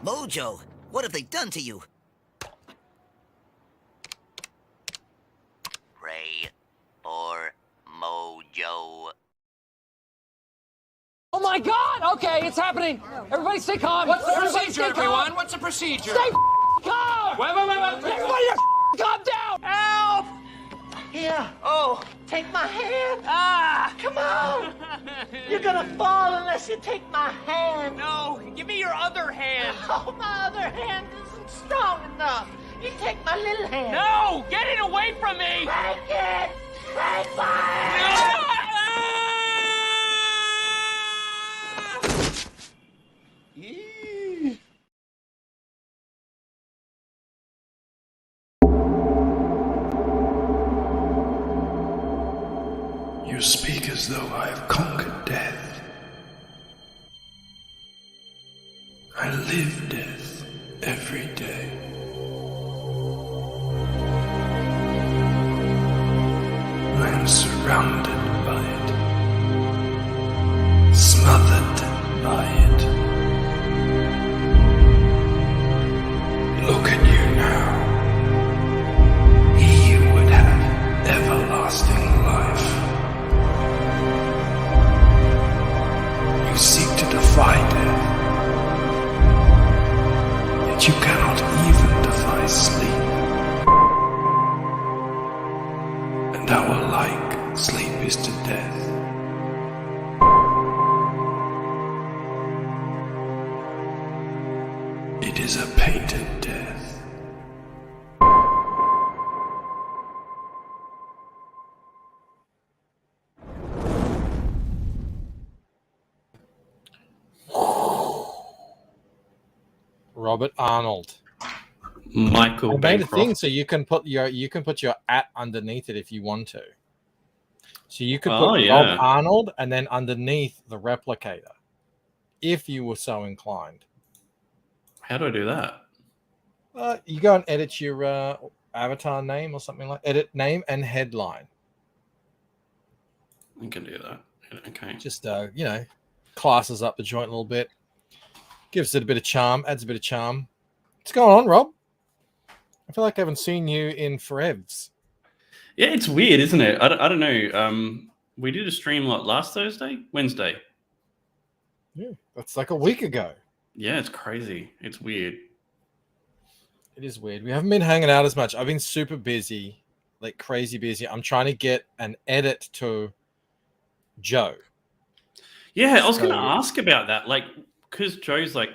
Mojo, what have they done to you? Pray for Mojo. Oh my God! Okay, it's happening. Everybody stay calm. What's the Everybody procedure, stay calm. everyone? What's the procedure? Stay calm! Wait. Everybody calm down! Help! Here, Oh, take my hand. ah! Come on. You're gonna fall unless you take my hand. No, give me your other hand. Oh, my other hand isn't strong enough. You take my little hand. No, get it away from me! Take it. Take my hand. You speak as though I have conquered death. I live death every day. I am surrounded by it, smothered by it. Look at you now. He would have everlasting life. You seek to defy death, yet you cannot even defy sleep. And our like sleep is to death. It is a painted death. Robert Arnold. Michael I made a Bancroft. thing so you can put your at underneath it if you want to. So you could put Oh, yeah. Rob Arnold and then underneath the replicator, if you were so inclined. How do I do that? You go and edit your avatar name or something like edit name and headline. I can do that. Okay. Just classes up the joint a little bit, gives it a bit of charm, adds a bit of charm. What's going on, Rob? I feel like I haven't seen you in forevs. Yeah, it's weird, isn't it? I don't know. We did a stream last Thursday, Wednesday. Yeah, that's like a week ago. Yeah, it's crazy. It's weird. It is weird. We haven't been hanging out as much. I've been super busy, like crazy busy. I'm trying to get an edit to Joe. Yeah, I was going to So- ask about that. Like, because Joe's like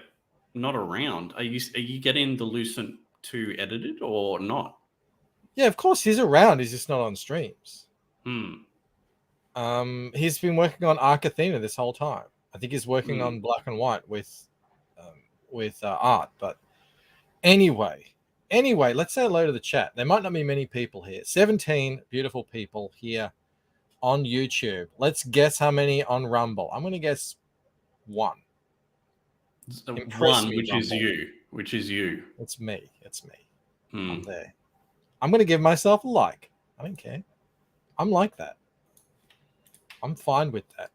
not around. Are you getting the Lucent 2 edited or not? Yeah, of course he's around. He's just not on streams. Hmm. He's been working on Arc Athena this whole time. I think he's working on Black and White with art. But anyway, let's say hello to the chat. There might not be many people here. 17 beautiful people here on YouTube. Let's guess how many on Rumble. I'm going to guess 1. Impress One, me, which is Rumble. you. Which is you. It's me. Hmm. I'm there. I'm going to give myself a like. I don't care. I'm like that. I'm fine with that.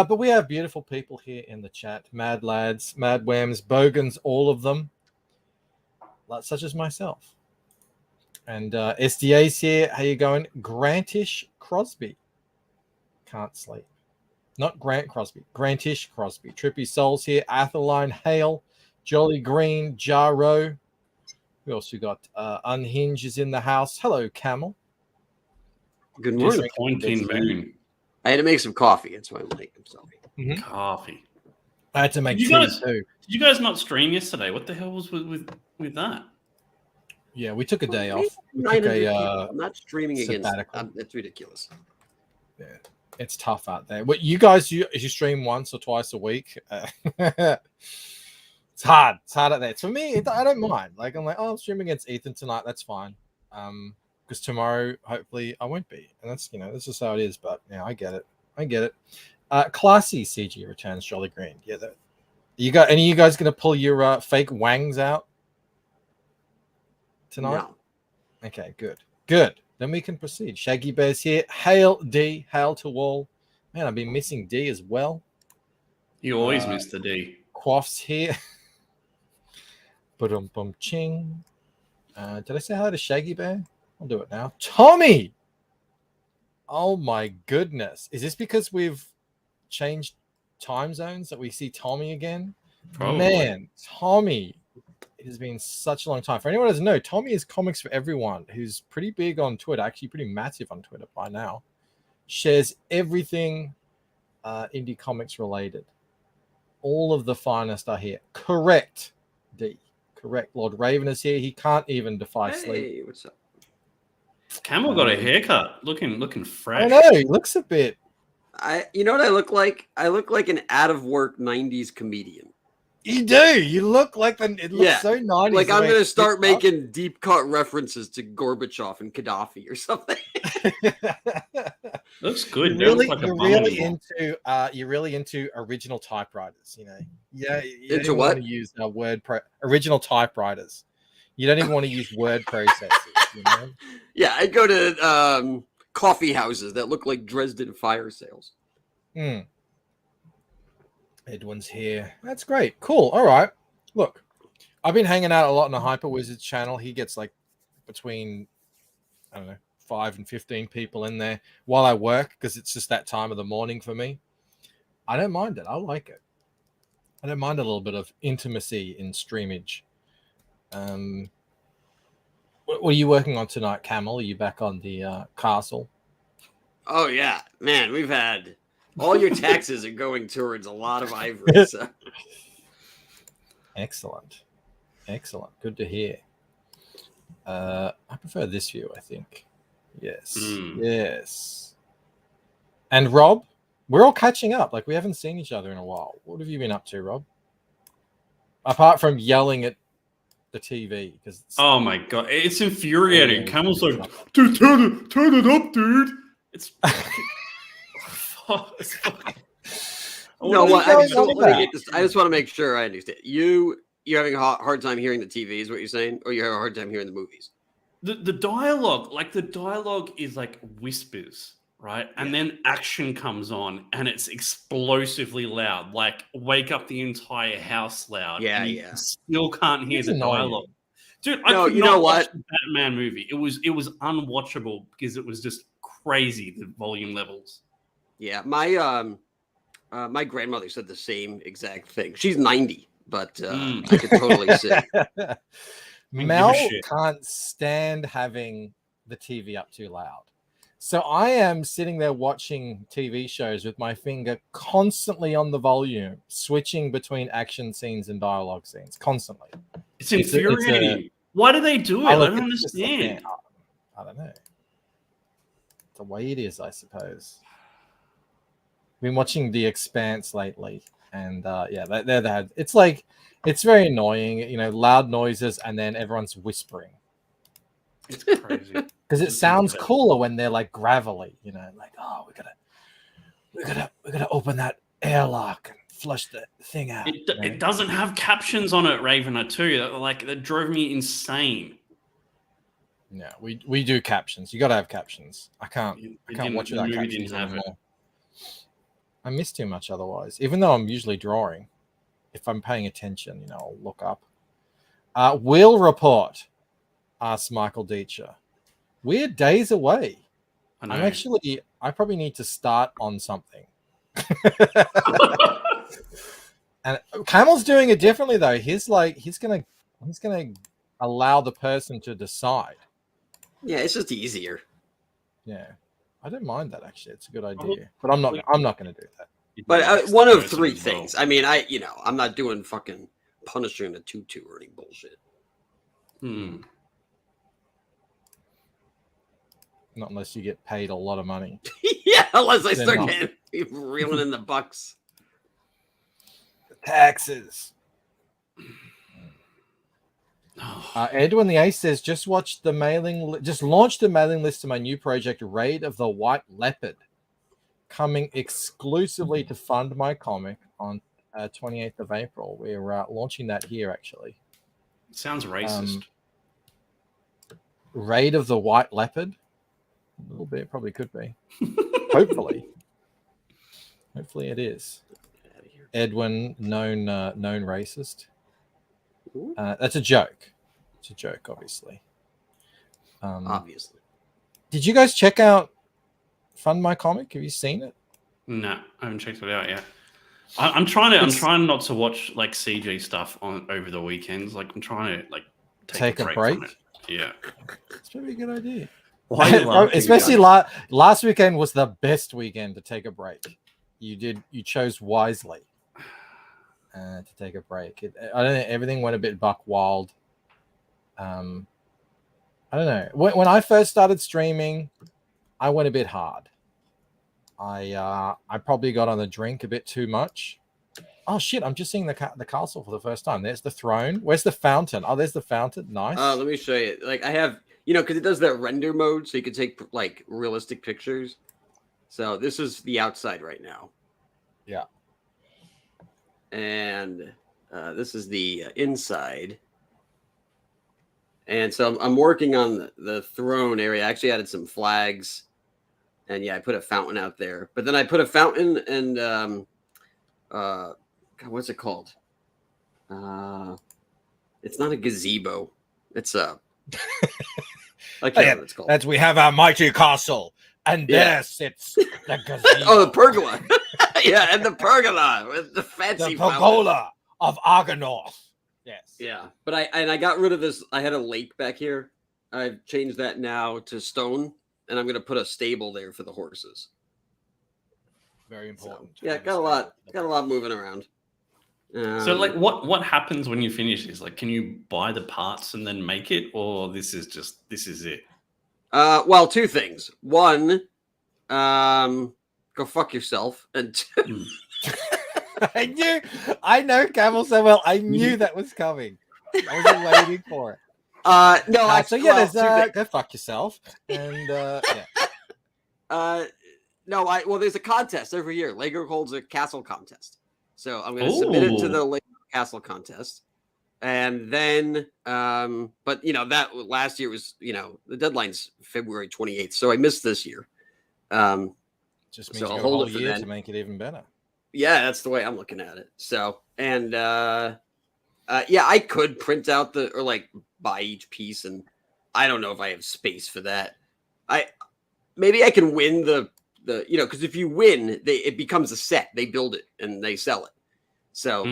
But we have beautiful people here in the chat. Mad lads, mad whams, bogans, all of them. Such as myself. And SDA's here. How you going? Grantish Crosby. Can't sleep. Not Grant Crosby. Grantish Crosby. Trippy Souls here. Atherline Hale. Jolly Green. Jaro. We also got Unhinged is in the house. Hello, Camel. Good morning. Disappointing moon. I had to make some coffee. That's why I'm late. I'm sorry. Coffee. I had to make Did tea you guys- too. Did you guys not stream yesterday? What the hell was with that? Yeah, we took a day off. We took 900 people. a I'm not streaming against. sabbatical. That's ridiculous. Yeah, it's tough out there. What you guys, you stream once or twice a week. It's hard. It's hard out there. For me, I don't mind. Like I'm like, oh, I'm streaming against Ethan tonight. That's fine. Because tomorrow, hopefully, I won't be, and that's this is how it is. But yeah, I get it. Classy CG returns. Jolly Green. Yeah, that. You got any of you guys gonna pull your fake wangs out tonight? No. Okay, good. Then we can proceed. Shaggy Bear's here. Hail D. Hail to all. Man, I've been missing D as well. You always miss the D. Quaff's here. Ching. Did I say hi to Shaggy Bear? I'll do it now. Tommy! Oh my goodness. Is this because we've changed time zones that we see Tommy again? Probably. Man, Tommy. It has been such a long time. For anyone who doesn't know, Tommy is Comics for Everyone, who's pretty big on Twitter, actually pretty massive on Twitter by now. Shares everything indie comics related. All of the finest are here. Correct, D. Correct. Lord Raven is here. He can't even defy sleep. Hey, what's up? Camel got a haircut, looking fresh. I know. He looks a bit. You know what I look like? I look like an out of work '90s comedian. You do. You look like it looks Yeah. so 90s. Like I'm the way gonna it's start picked making deep cut references to Gorbachev and Gaddafi or something. up. Looks good. You're Don't really, look like a you're bum really anymore. you're really into original typewriters. You know, yeah. You don't Into even what? want to use original typewriters. You don't even want to use word processors. You know. Yeah, I go to coffee houses that look like Dresden fire sales. Edwin's here. That's great. Cool. All right. Look, I've been hanging out a lot on the Hyper Wizards channel. He gets like between, I don't know, 5 and 15 people in there while I work because it's just that time of the morning for me. I don't mind it. I like it. I don't mind a little bit of intimacy in streamage. What are you working on tonight, Camel? Are you back on the castle? Oh yeah, man, we've had all your taxes are going towards a lot of ivory. So. Excellent. Good to hear. I prefer this view, I think. Yes. Yes. And Rob, we're all catching up. Like we haven't seen each other in a while. What have you been up to, Rob? Apart from yelling at the TV, because Oh my god, it's infuriating. Camel's like, dude, turn it up, dude. It's fucking. No, What what? are you going on about? I just want to make sure I understand. You're having a hard time hearing the TV, is what you're saying, or you have a hard time hearing the movies? The dialogue is like whispers, right? And then action comes on and it's explosively loud, like wake up the entire house loud. Yeah, and you yeah. still can't hear It's the annoying. dialogue. Dude, No, I could you not know watch what? the Batman movie. It was unwatchable because it was just crazy, the volume levels. Yeah, my my grandmother said the same exact thing. She's 90, but I could totally see. Mel shit. can't stand having the TV up too loud. So I am sitting there watching TV shows with my finger constantly on the volume, switching between action scenes and dialogue scenes constantly. It's infuriating. Why do they do it? I don't understand. I don't know. The way it is, I suppose. Been watching The Expanse lately, and they're that. It's like it's very annoying, you know, loud noises, and then everyone's whispering. It's crazy Because it sounds cooler when they're like gravelly, you know, like we gotta open that airlock and flush the thing out. It doesn't have captions on it, Ravener, too. That drove me insane. Yeah, we do captions. You gotta have captions. I can't watch without movie captions didn't have it. anymore. I miss too much otherwise. Even though I'm usually drawing, if I'm paying attention, you know, I'll look up. Will report, asks Michael Deitcher. We're days away. I know. I probably need to start on something. And Camel's doing it differently though. He's gonna allow the person to decide. Yeah, it's just easier. Yeah. I don't mind that actually. It's a good idea. But I'm not gonna do that. But one of three things. I mean, I'm not doing fucking Punisher in a tutu or any bullshit. Not unless you get paid a lot of money. Yeah, unless I Then start not. getting reeling in the bucks. Taxes. Edwin the Ace says, just launched the mailing list to my new project, Raid of the White Leopard, coming exclusively to fund my comic on 28th of April. We're launching that here, actually. Sounds racist. Raid of the White Leopard? A little bit, probably could be. Hopefully. Hopefully it is. Edwin, known racist. That's a joke. It's a joke, obviously. Obviously. Did you guys check out Fund My Comic? Have you seen it? No, I haven't checked it out yet. I'm trying not to watch like CG stuff on over the weekends. Like I'm trying to like take a break from it. Yeah, it's probably a good idea. Why are you laughing, Especially last weekend was the best weekend to take a break. You chose wisely to take a break. I don't know. Everything went a bit buck wild. I don't know. When I first started streaming, I went a bit hard. I probably got on the drink a bit too much. Oh shit! I'm just seeing the castle for the first time. There's the throne. Where's the fountain? Oh, there's the fountain. Nice. Let me show you. Like I have, because it does that render mode, so you can take like realistic pictures. So this is the outside right now. Yeah. And this is the inside. And so I'm working on the throne area. I actually added some flags. And yeah, I put a fountain out there. But then I put a fountain and God, what's it called? It's not a gazebo. It's a I can't remember what it's called. We have our mighty castle, and there sits the gazebo. Oh, the pergola. Yeah, and the pergola with the fancy pergola of Argonorth. Yes. Yeah, but I got rid of this. I had a lake back here. I've changed that now to stone, and I'm going to put a stable there for the horses. Very important. So, yeah, got a lot moving around. So, like, what happens when you finish this? Like, can you buy the parts and then make it, or this is it? Well, two things. One, go fuck yourself, and two, I know Camel so well. I knew that was coming. I was waiting for it. No, so yeah, there's go fuck yourself, and yeah. No, there's a contest every year. Lego holds a castle contest, so I'm going to submit it to the Lego castle contest, and then, but that last year was, the deadline's February 28th, so I missed this year. Just means I'll hold it for year to make it even better. Yeah, that's the way I'm looking at it. So, and yeah, I could print out buy each piece, and I don't know if I have space for that. Maybe I can win the because if you win, it becomes a set. They build it and they sell it. So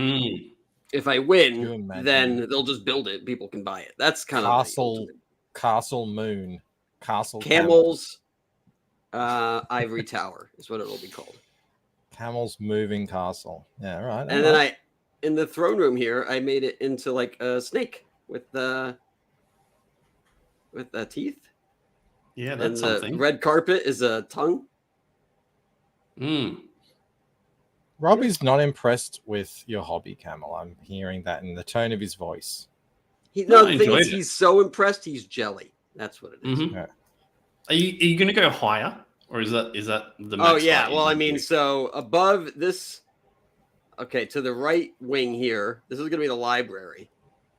if I win, then they'll just build it. People can buy it. That's kind of Castle Moon, Castle Camels, Ivory Tower is what it'll be called. Camels Moving Castle. Yeah, right. And then in the throne room here, I made it into like a snake with teeth. Yeah, that's and something. The red carpet is a tongue. Robbie's not impressed with your hobby, Camel. I'm hearing that in the tone of his voice. The thing is, he's so impressed, he's jelly. That's what it is. Mm-hmm. Yeah. Are you going to go higher, or is that the? Oh yeah. Well, I mean, so above this, okay, to the right wing here, this is going to be the library,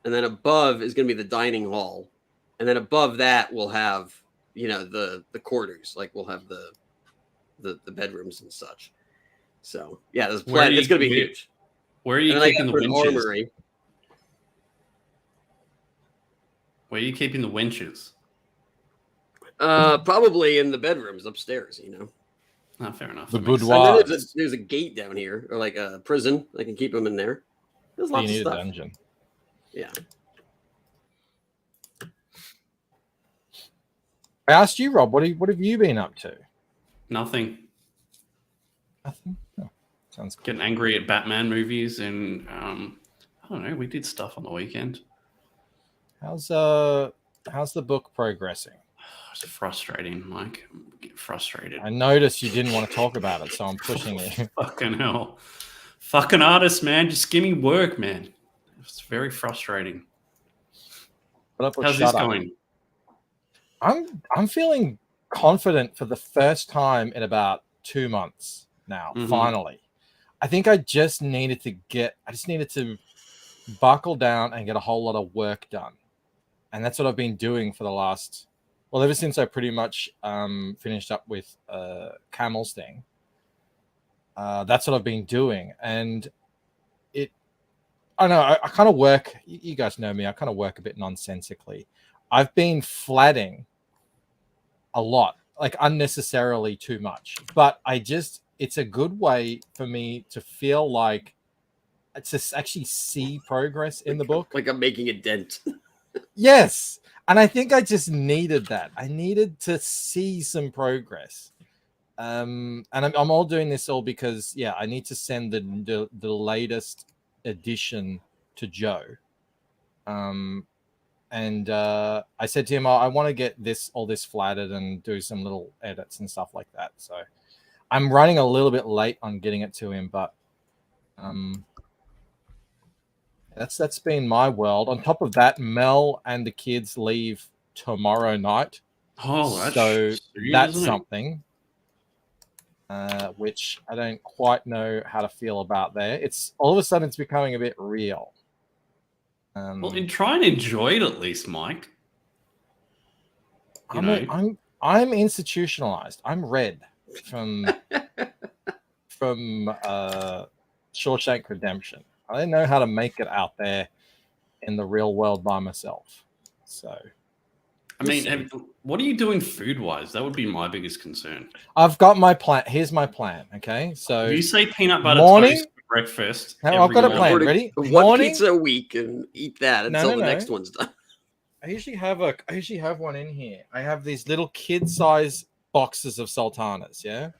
and then above is going to be the dining hall, and then above that we'll have the quarters, like we'll have the bedrooms and such. So yeah, there's plenty. It's going to be huge. Where are you keeping the winches? Armory. Where are you keeping the winches? Probably in the bedrooms upstairs. Oh, fair enough. The boudoir. There's a gate down here, or like a prison. I can keep them in there. There's lots of stuff. A dungeon. Yeah. I asked you, Rob. What have you been up to? Nothing. Nothing. Oh, sounds cool. Getting angry at Batman movies, and I don't know. We did stuff on the weekend. How's the book progressing? It's frustrating, Mike. I'm getting frustrated. I noticed you didn't want to talk about it, so I'm pushing it. Fucking hell. Fucking artists, man. Just give me work, man. It's very frustrating. How's this going? I'm feeling confident for the first time in about 2 months now. Mm-hmm. Finally, I think I just needed to buckle down and get a whole lot of work done, and that's what I've been doing for the last. Well, ever since I pretty much finished up with Camel's thing, that's what I've been doing, and I know I kind of work. You guys know me. I kind of work a bit nonsensically. I've been flatting a lot, like unnecessarily too much. But it's a good way for me to feel like to actually see progress in the book. Like I'm making a dent. Yes. And I think I just needed that. I needed to see some progress. And I'm all doing this all because, yeah, I need to send the latest edition to Joe. And I said to him, I want to get all this flattered and do some little edits and stuff like that. So I'm running a little bit late on getting it to him, but that's been my world. On top of that, Mel and the kids leave tomorrow night. Oh, that's something. Which I don't quite know how to feel about there. It's all of a sudden it's becoming a bit real. Well, try and enjoy it at least, Mike. I'm institutionalized. I'm red from Shawshank Redemption. I don't know how to make it out there in the real world by myself. So, I mean, what are you doing food-wise? That would be my biggest concern. I've got my plan. Here's my plan. Okay, so you say peanut butter toast for breakfast. I've got a plan. Ready? One pizza a week and eat that until the next one's done. I usually have one in here. I have these little kid-size boxes of sultanas. Yeah,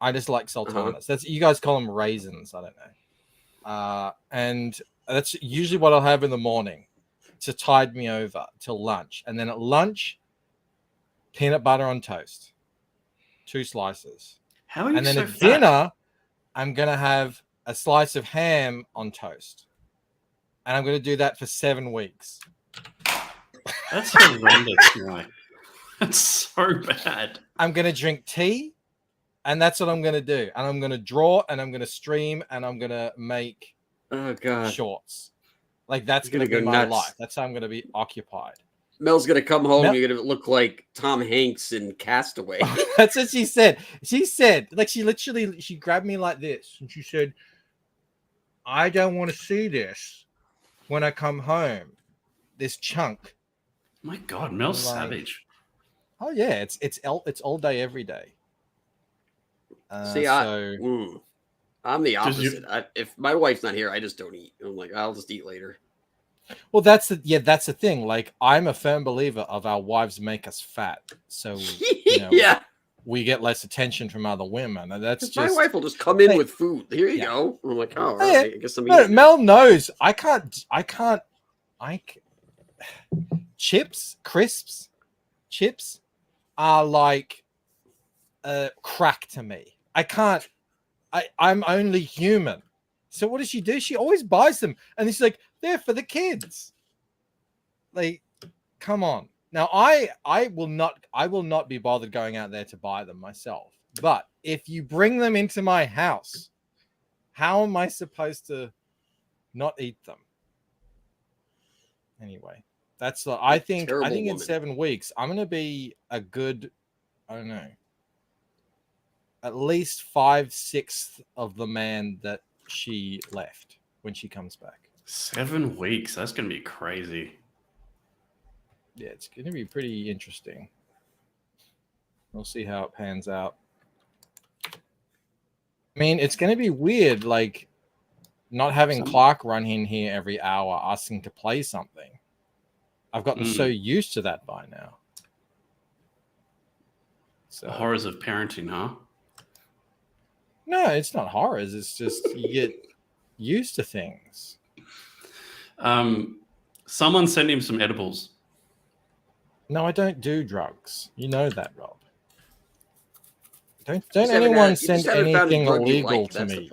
I just like sultanas. That's you guys call them raisins. I don't know. And that's usually what I'll have in the morning to tide me over till lunch. And then at lunch, peanut butter on toast, 2 slices. How are you and then so at fat? dinner, I'm gonna have a slice of ham on toast, and I'm gonna do that for 7 weeks. That's horrendous, Mike. That's so bad. I'm gonna drink tea, and that's what I'm gonna do. And I'm gonna draw, and I'm gonna stream, and I'm gonna make shorts. Like that's gonna be my life. That's how I'm gonna be occupied. Mel's gonna come home. You're gonna look like Tom Hanks in Castaway. That's what she said. She said, like, she grabbed me like this, and she said, "I don't want to see this when I come home. This chunk." My God, Mel's savage. Oh yeah, it's all day, every day. See, I'm the opposite. If my wife's not here, I just don't eat. I'm like, I'll just eat later. Well, that's the thing. Like, I'm a firm believer of our wives make us fat, so we get less attention from other women. And that's just my wife will just come in with food. Here you go. I'm like, oh, all right, I guess I'm eating. Mel knows I can't. Crisps are like crack to me. I can't. I'm only human. So what does she do? She always buys them, and she's like, they're for the kids. Like, come on. Now, I will not be bothered going out there to buy them myself. But if you bring them into my house, how am I supposed to not eat them? Anyway, that's I think in 7 weeks I'm gonna be a good, I don't know, at least 5/6 of the man that she left when she comes back. 7 weeks. That's gonna be crazy. Yeah, it's gonna be pretty interesting. We'll see how it pans out. I mean, it's gonna be weird, like not having Clark run in here every hour asking to play something. I've gotten so used to that by now. So the horrors of parenting, huh? No, it's not horrors. It's just you get used to things. Someone send him some edibles. No, I don't do drugs. You know that, Rob. Don't anyone send anything illegal to me.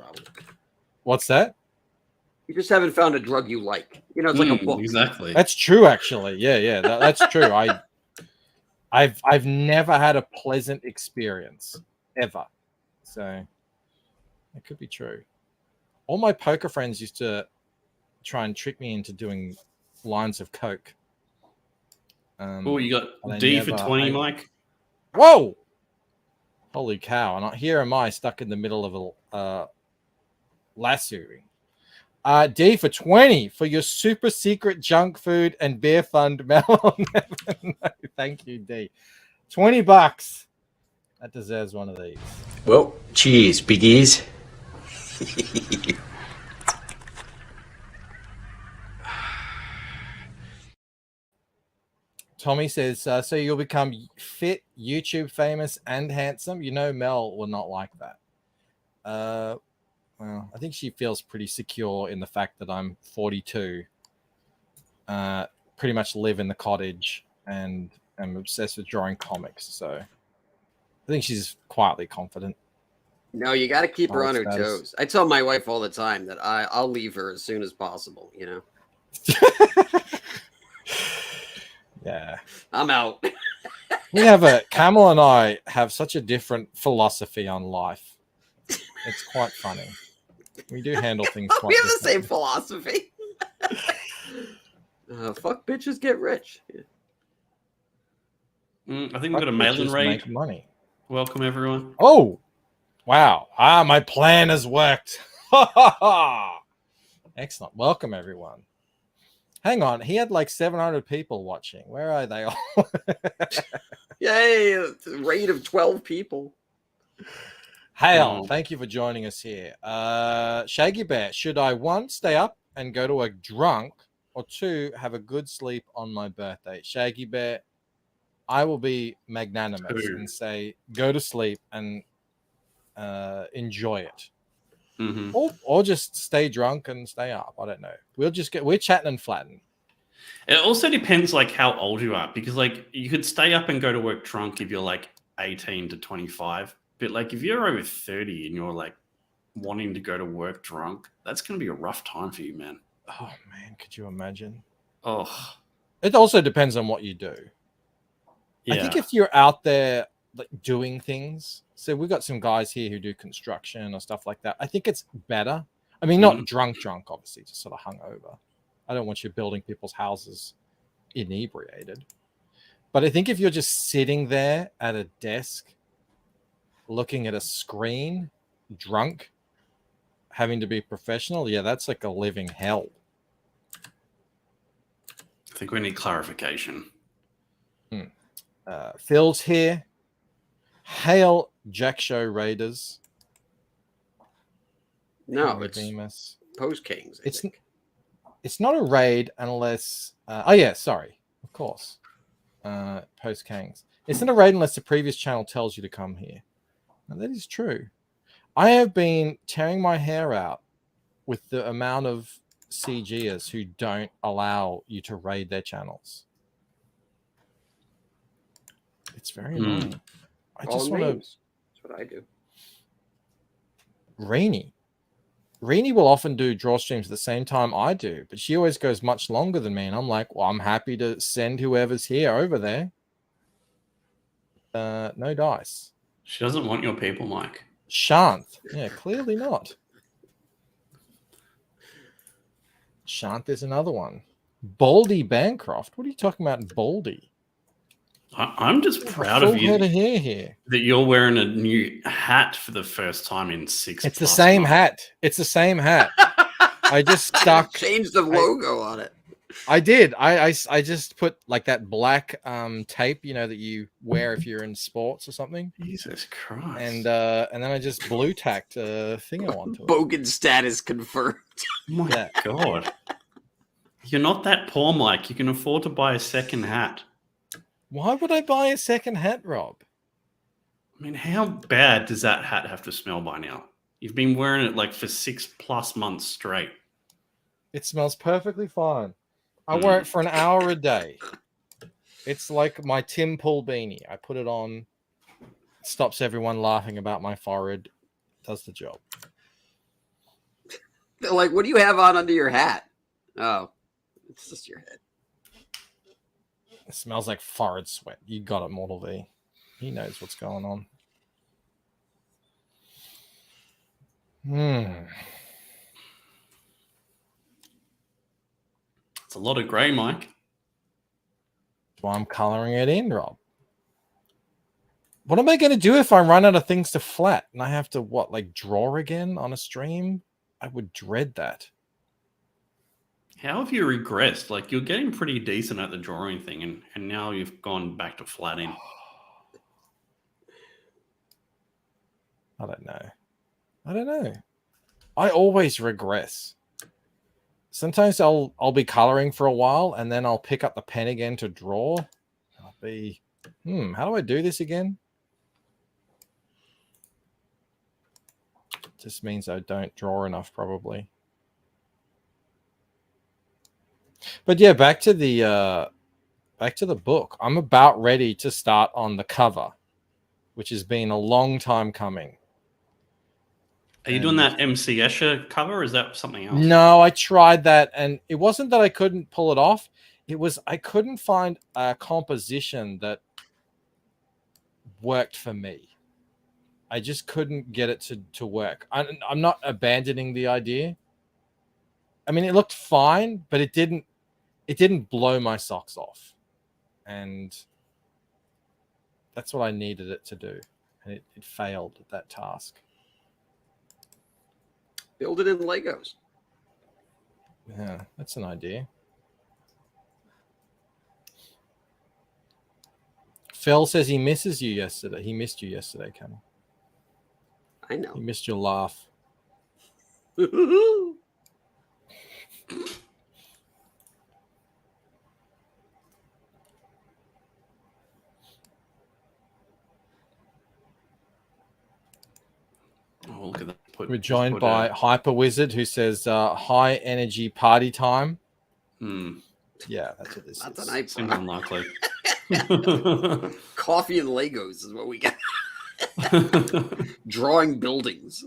What's that? You just haven't found a drug you like. You know, it's like a book. Exactly. That's true, actually. Yeah, that's true. I've never had a pleasant experience ever. So it could be true. All my poker friends used to try and trick me into doing lines of coke. Oh, you got D for 20, Mike? Whoa! Holy cow. And here am I stuck in the middle of a lassoing. D for 20 for your super secret junk food and beer fund. Mel. Thank you, D. $20. That deserves one of these. Well, cheers, biggies. Tommy says, so you'll become fit, YouTube famous, and handsome. You know, Mel will not like that. Well, I think she feels pretty secure in the fact that I'm 42, pretty much live in the cottage, and am obsessed with drawing comics. So I think she's quietly confident. No, you got to keep her on her Status. toes. I tell my wife all the time that I'll leave her as soon as possible. You know. Yeah, I'm out. Camel and I have such a different philosophy on life. It's quite funny. We do handle things quite We have the same differently. philosophy. Fuck bitches, get rich. I think we've got a mail-in raid. Make money. Welcome, everyone. Oh, wow. My plan has worked. Excellent. Welcome, everyone. Hang on. He had like 700 people watching. Where are they all? Yay, a rate of 12 people. Hail, thank you for joining us here. Shaggy Bear, should I, 1, stay up and go to work drunk, or 2, have a good sleep on my birthday? Shaggy Bear, I will be magnanimous 2. and say go to sleep and enjoy it. Mm-hmm. Or just stay drunk and stay up. I don't know. We're chatting and flatting. It also depends like how old you are, because like you could stay up and go to work drunk if you're like 18 to 25. But like if you're over 30 and you're like wanting to go to work drunk, that's going to be a rough time for you, man. Oh man, could you imagine? Oh, it also depends on what you do. yeah. I think if you're out there like doing things, so we've got some guys here who do construction or stuff like that. I think it's better. I mean, not drunk, obviously, just sort of hungover. I don't want you building people's houses inebriated. But I think if you're just sitting there at a desk, looking at a screen, drunk, having to be professional, yeah, that's like a living hell. I think we need clarification. Phil's here. Hail, Jack Show Raiders. No, it's Post Kings. It's not a raid unless. Sorry, of course. Post Kings. It's not a raid unless the previous channel tells you to come here. Now, that is true. I have been tearing my hair out with the amount of CGers who don't allow you to raid their channels. It's very annoying. I just want to. That's what I do. Rainy will often do draw streams at the same time I do, but she always goes much longer than me, and I'm like, well, I'm happy to send whoever's here over there. No dice. She doesn't want your people, Mike. Shant. Yeah, clearly not. Shant is another one. Baldy Bancroft. What are you talking about, Baldy? I'm just proud of you head of hair here. that you're wearing a new hat for the first time in 6 It's the same hat. It's the same hat. I just stuck. Changed the logo on it. I did. I just put like that black tape, you know, that you wear if you're in sports or something. Jesus Christ. And then I just blue tacked a thing onto it. Bogan status confirmed. My God. You're not that poor, Mike. You can afford to buy a second hat. Why would I buy a second hat, Rob? I mean, how bad does that hat have to smell by now? You've been wearing it like for 6+ months straight. It smells perfectly fine. I wear it for an hour a day. It's like my Tim Pool beanie. I put it on, stops everyone laughing about my forehead, does the job. They're like, what do you have on under your hat? Oh, it's just your head. It smells like forehead sweat. You got it, Mortal V. He knows what's going on. It's a lot of grey, Mike. Well, I'm coloring it in, Rob. What am I going to do if I run out of things to flat and I have to, like draw again on a stream? I would dread that. How have you regressed? Like, you're getting pretty decent at the drawing thing, and now you've gone back to flatting. I don't know. I always regress. Sometimes I'll be coloring for a while, and then I'll pick up the pen again to draw. I'll be, how do I do this again? Just means I don't draw enough, probably. But yeah, back to the book. I'm about ready to start on the cover, which has been a long time coming. Are you doing that MC Escher cover, or is that something else? No, I tried that, and it wasn't that I couldn't pull it off. It was I couldn't find a composition that worked for me. I just couldn't get it to work. I'm not abandoning the idea. I mean, it looked fine, but it didn't blow my socks off. And that's what I needed it to do. And it failed at that task. Build it in Legos. Yeah, that's an idea. Phil says he misses you yesterday. He missed you yesterday, Cameron. I know. He missed your laugh. Oh, look at that. We're joined by Hyper Wizard, who says high energy party time. Yeah, that's what this That's is. an iPod. Seems unlikely. Coffee and Legos is what we got. Drawing buildings.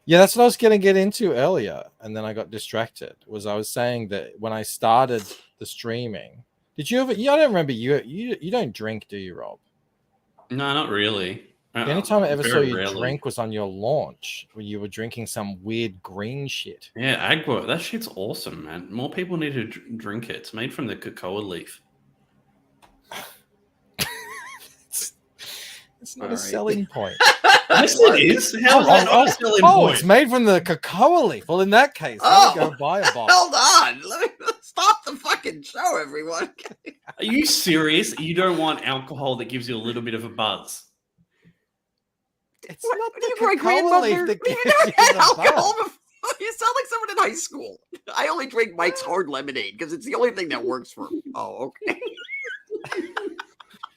Yeah, that's what I was going to get into earlier, and then I got distracted. I was saying that when I started the streaming, did you ever? I don't remember you don't drink, do you, Rob? No, not really. The only time I ever saw you rarely. drink was on your launch, where you were drinking some weird green shit. Yeah, Agua. That shit's awesome, man. More people need to drink it. It's made from the cacao leaf. It's not a selling point. Yes, it is. How is that not a selling point? It's made from the cacao leaf. Well, in that case, let me go buy a bottle. Hold on. Let me stop the fucking show, everyone. Are you serious? You don't want alcohol that gives you a little bit of a buzz? It's What not do the you, my cacao grandmother? leaf that You gives never you had the alcohol buzz. before. You sound like someone in high school. I only drink Mike's hard lemonade because it's the only thing that works for me. Oh, okay.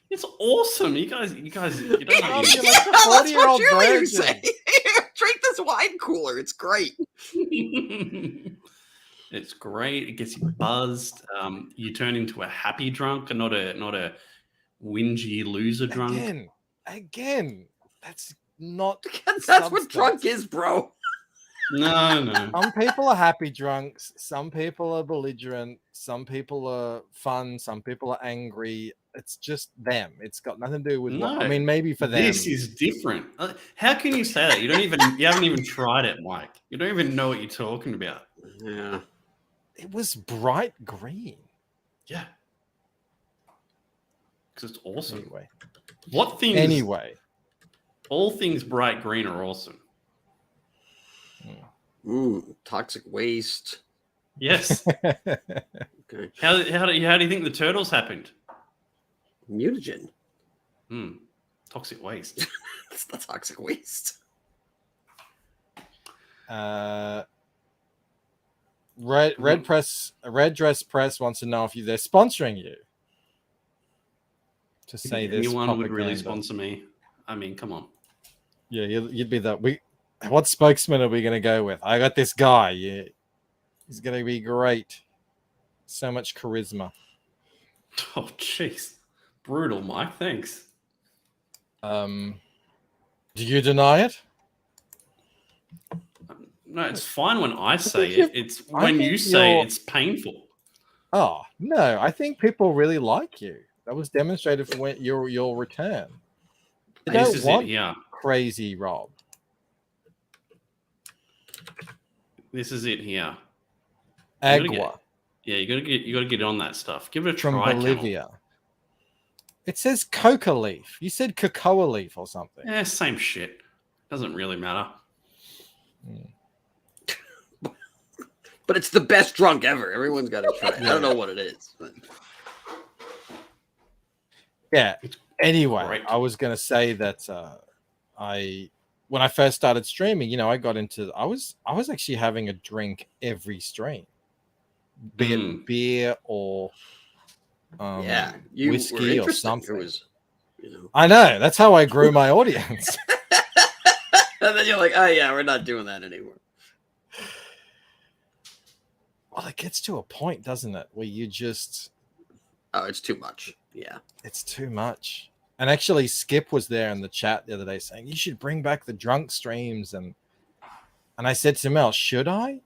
It's awesome. You guys, you don't know. You're like a That's what 40-year-old cheerleaders virgin. say. Drink this wine cooler. It's great. It's great. It gets you buzzed. You turn into a happy drunk and not a whingy loser drunk. Again, that's not. That's what drunk is, bro. No. Some people are happy drunks. Some people are belligerent. Some people are fun. Some people are angry. It's just them. It's got nothing to do with. No, I mean, maybe for them. This is different. How can you say that? You haven't even tried it, Mike. You don't even know what you're talking about. Yeah. It was bright green. Yeah. Because it's awesome. Anyway. What things? Anyway. All things bright green are awesome. Toxic waste. Yes. Okay. How do you think the turtles happened? Mutagen. Toxic waste. It's the toxic waste. Red Dress Press wants to know if they're sponsoring you. To say this, anyone would really sponsor me. I mean, come on. Yeah, you'd be what spokesman are we going to go with? I got this guy. Yeah, he's going to be great. So much charisma. Oh, jeez. Brutal, Mike. Thanks. Do you deny it? No, it's fine when I say it. It's when you say it's painful. Oh, no. I think people really like you. That was demonstrated for your return. They This don't is want it here. crazy Rob. This is it here. Agua. You gotta get on that stuff. Give it a From try. Bolivia. Camel. It says coca leaf. You said cocoa leaf or something. Yeah, same shit. Doesn't really matter. but it's the best drunk ever. Everyone's got to try it. I don't know what it is. But... Yeah. Anyway, Right. I was gonna say that when I first started streaming, I got into I was actually having a drink every stream, be it beer or you whiskey were or interesting. something. It was, I know, that's how I grew my audience. And then you're like, oh yeah, we're not doing that anymore. Well, it gets to a point, doesn't it, where you just it's too much. Yeah, it's too much. And actually, Skip was there in the chat the other day saying you should bring back the drunk streams, and I said to Mel, should I?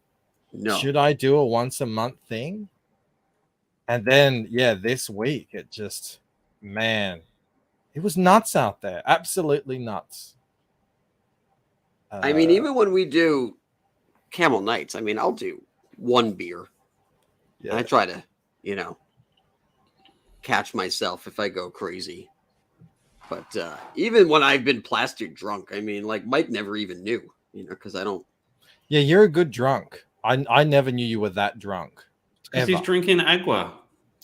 No. Should I do a once a month thing? And then, this week it just, man, it was nuts out there. Absolutely nuts. I mean, even when we do Camel Nights, I mean, I'll do one beer. Yeah. And I try to, catch myself if I go crazy. But even when I've been plastered drunk, I mean, like Mike never even knew, because I don't. Yeah, you're a good drunk. I never knew you were that drunk. Because he's drinking agua.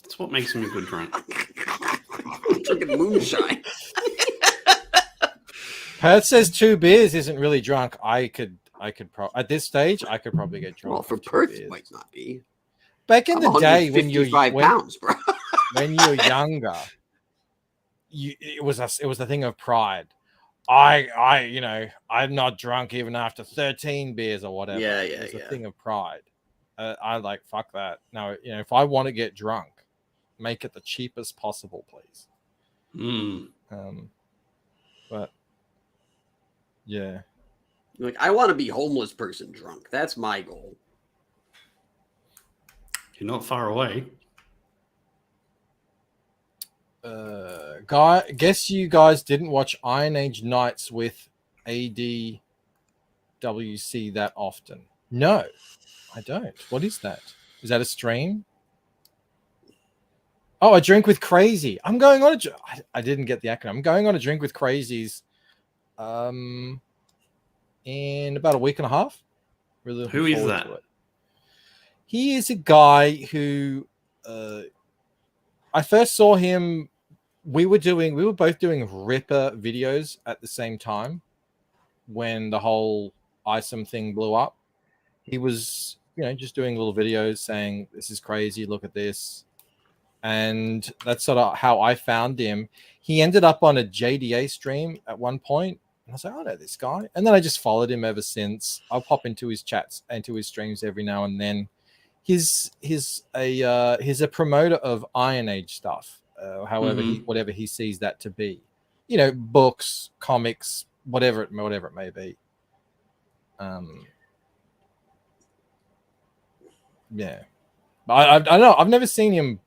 That's what makes him a good drunk. Drinking moonshine. Perth says 2 beers isn't really drunk. I could at this stage I could probably get drunk. Well, for Perth, it might not be. Back in the day when you were pounds, bro. when you were younger, it was a thing of pride. I'm not drunk even after 13 beers or whatever. Yeah, It's a thing of pride. I like, fuck that. No, if I want to get drunk, make it the cheapest possible, please. But yeah, like I want to be homeless person drunk. That's my goal. You're not far away. Guess you guys didn't watch Iron Age Nights with ADWC that often. No, I don't. What is that? Is that a stream? Oh, a drink with crazy. I'm going on I didn't get the acronym. I'm going on a drink with crazies in about a week and a half. Really Who is that? He is a guy who I first saw him. We were both doing Ripper videos at the same time when the whole ISOM thing blew up. He was, just doing little videos saying, this is crazy, look at this. And that's sort of how I found him. He ended up on a JDA stream at one point, and I was like, I know this guy. And then I just followed him ever since. I'll pop into his chats, into his streams every now and then. He's a promoter of Iron Age stuff. Whatever he sees that to be, books, comics, whatever it may be. Yeah, but I don't know. I've never seen him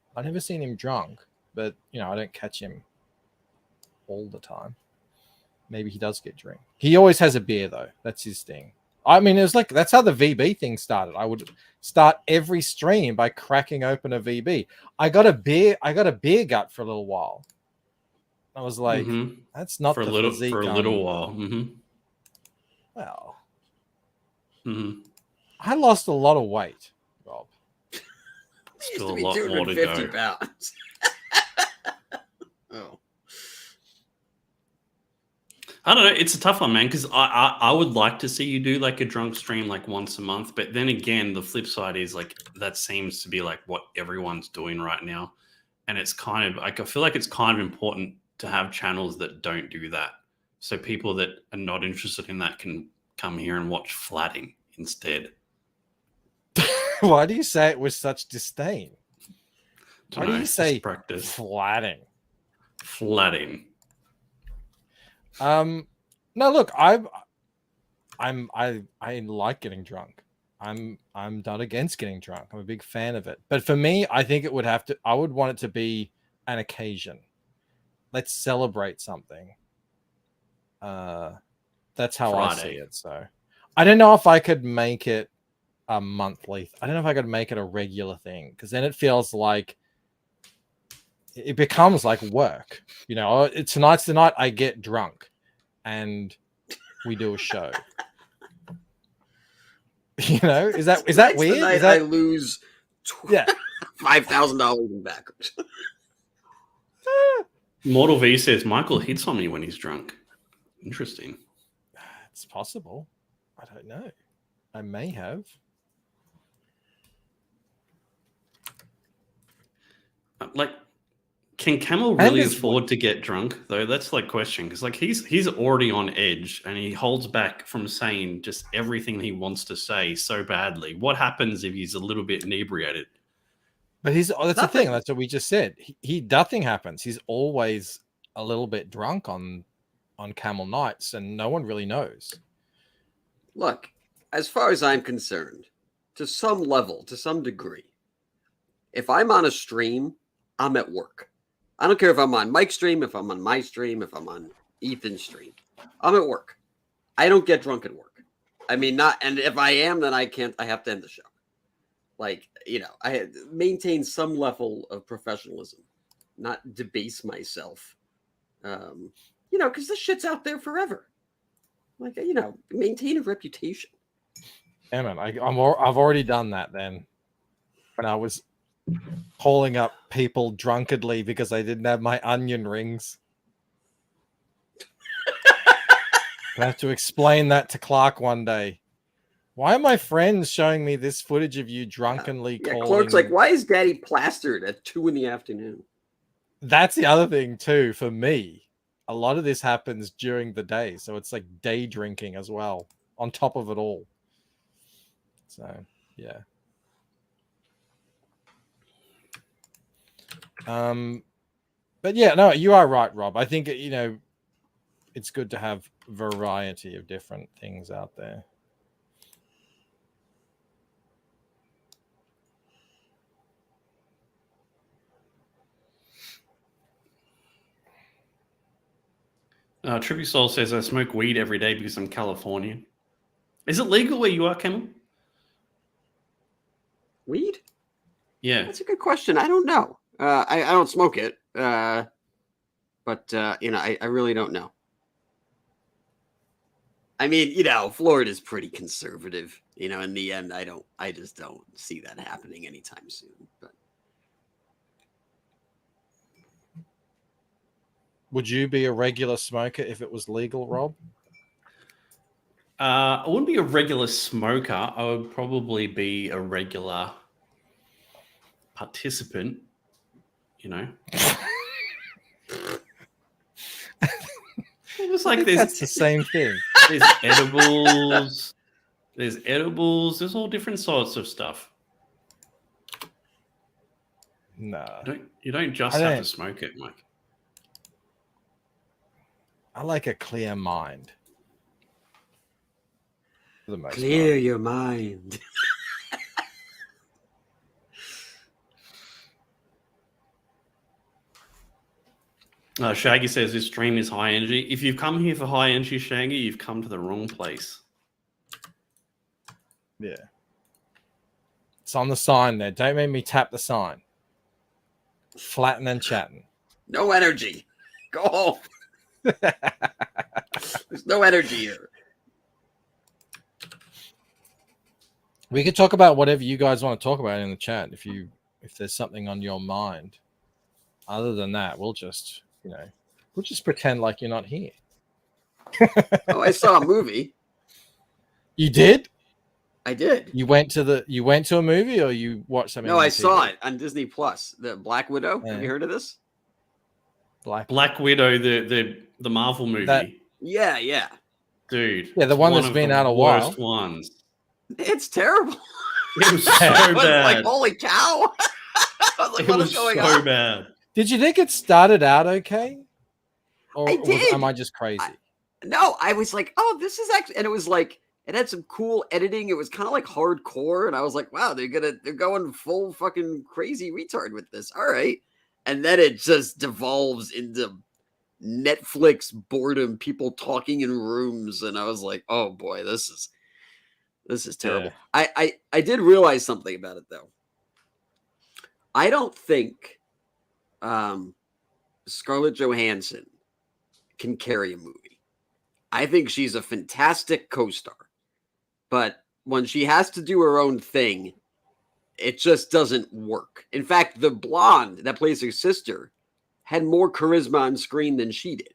drunk, but I don't catch him all the time. Maybe he does get drunk. He always has a beer though. That's his thing. I mean, it was like that's how the VB thing started. I would start every stream by cracking open a VB. I got a beer gut for a little while. I was like, that's not for a the little physique for a little while. Well, I lost a lot of weight, Rob. Still a be lot more to 250 go. pounds. Oh. I don't know. It's a tough one, man, because I would like to see you do like a drunk stream like once a month. But then again, the flip side is like that seems to be like what everyone's doing right now. And it's kind of like I feel like it's kind of important to have channels that don't do that. So people that are not interested in that can come here and watch Flattin instead. Why do you say it with such disdain? Why do you It's say practice? Flattin? Flattin. No, look, I like getting drunk. I'm not against getting drunk. I'm a big fan of it. But for me, I think I would want it to be an occasion. Let's celebrate something. That's how I see it. So I don't know if I could make it a monthly. I don't know if I could make it a regular thing, because then it feels like it becomes like work. Tonight's the night I get drunk and we do a show. You know, is that Tonight's weird? The night Is that I lose yeah? $5,000 in backers. Mortal V says Michael hits on me when he's drunk. Interesting. It's possible. I don't know. I may have. Like, can Camel really afford to get drunk though? That's like question, because like he's already on edge and he holds back from saying just everything he wants to say so badly. What happens if he's a little bit inebriated? But that's the thing. That's what we just said. He nothing happens. He's always a little bit drunk on Camel nights, and no one really knows. Look, as far as I'm concerned, to some level, to some degree, if I'm on a stream, I'm at work. I don't care if I'm on Mike's stream, if I'm on my stream, if I'm on Ethan's stream. I'm at work. I don't get drunk at work. I mean, and if I am, then I have to end the show. Like, you know, I maintain some level of professionalism, not debase myself. You know, because this shit's out there forever. Like, you know, maintain a reputation. Yeah, man, I've already done that then. When I was calling up people drunkenly because I didn't have my onion rings. I have to explain that to Clark one day. Why are my friends showing me this footage of you drunkenly calling? Clark's like, why is Daddy plastered at 2 p.m? That's the other thing too for me. A lot of this happens during the day, so it's like day drinking as well on top of it all. So yeah. But yeah, no, you are right, Rob. I think, you know, it's good to have variety of different things out there. Trippy Soul says I smoke weed every day because I'm Californian. Is it legal where you are, Camel? Weed? Yeah, that's a good question. I don't know. I don't smoke it, but you know, I really don't know. I mean, you know, Florida's pretty conservative. You know, in the end, I just don't see that happening anytime soon. But would you be a regular smoker if it was legal, Rob? I wouldn't be a regular smoker. I would probably be a regular participant. You know, it's like that's the same thing. There's edibles. There's edibles. There's all different sorts of stuff. No, you don't just have to smoke it, Mike. I like a clear mind. For the most clear part. your mind. Shaggy says this stream is high energy. If you've come here for high energy, Shaggy, you've come to the wrong place. Yeah. It's on the sign there. Don't make me tap the sign. Flattin and Chattin. No energy. Go home. There's no energy here. We could talk about whatever you guys want to talk about in the chat if there's something on your mind. Other than that, we'll just pretend like you're not here. Oh, I saw a movie. You did? I did. You went to a movie, or you watched something? No, I saw it on Disney Plus. The Black Widow. Yeah. Have you heard of this? Black Widow, the Marvel movie. Yeah. Dude. Yeah, the one that's been out a while. Worst ones. It's terrible. It was so I was bad. like, holy cow. I was like, what is going on? Bad. Did you think it started out okay? Or I did. Am I just crazy? No, I was like, oh, this is actually, and it was like, it had some cool editing. It was kind of like hardcore, and I was like, wow, they're going full fucking crazy retard with this. All right, and then it just devolves into Netflix boredom, people talking in rooms, and I was like, oh boy, this is terrible. Yeah. I did realize something about it though. I don't think Scarlett Johansson can carry a movie. I think she's a fantastic co-star, but when she has to do her own thing, it just doesn't work. In fact, the blonde that plays her sister had more charisma on screen than she did.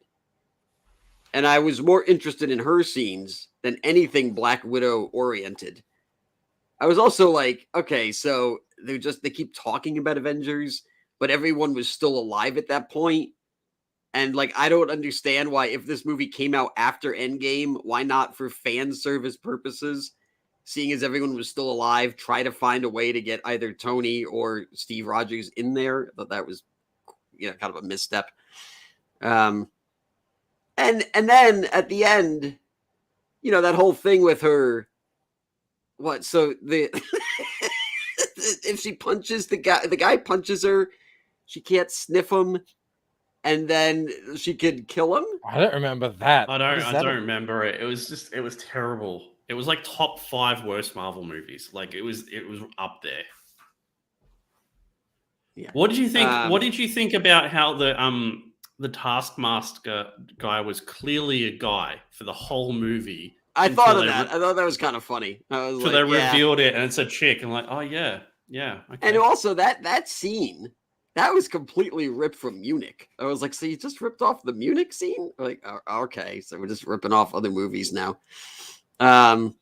And I was more interested in her scenes than anything Black Widow oriented. I was also like, okay, so they keep talking about Avengers, but everyone was still alive at that point. And like, I don't understand why, if this movie came out after Endgame, why not for fan service purposes, seeing as everyone was still alive, try to find a way to get either Tony or Steve Rogers in there. I thought that was, kind of a misstep. And then at the end, that whole thing with her, so if she punches the guy punches her, she can't sniff him, and then she could kill him. I don't remember that. I don't remember it. It was terrible. It was like top 5 worst Marvel movies. Like it was up there. Yeah. What did you think? What did you think about how the Taskmaster guy was clearly a guy for the whole movie? I thought of that. I thought that was kind of funny. So they revealed it, and it's a chick, and like, oh yeah, okay. And also that scene, that was completely ripped from Munich. I was like, so you just ripped off the Munich scene? Like, okay, so we're just ripping off other movies now. And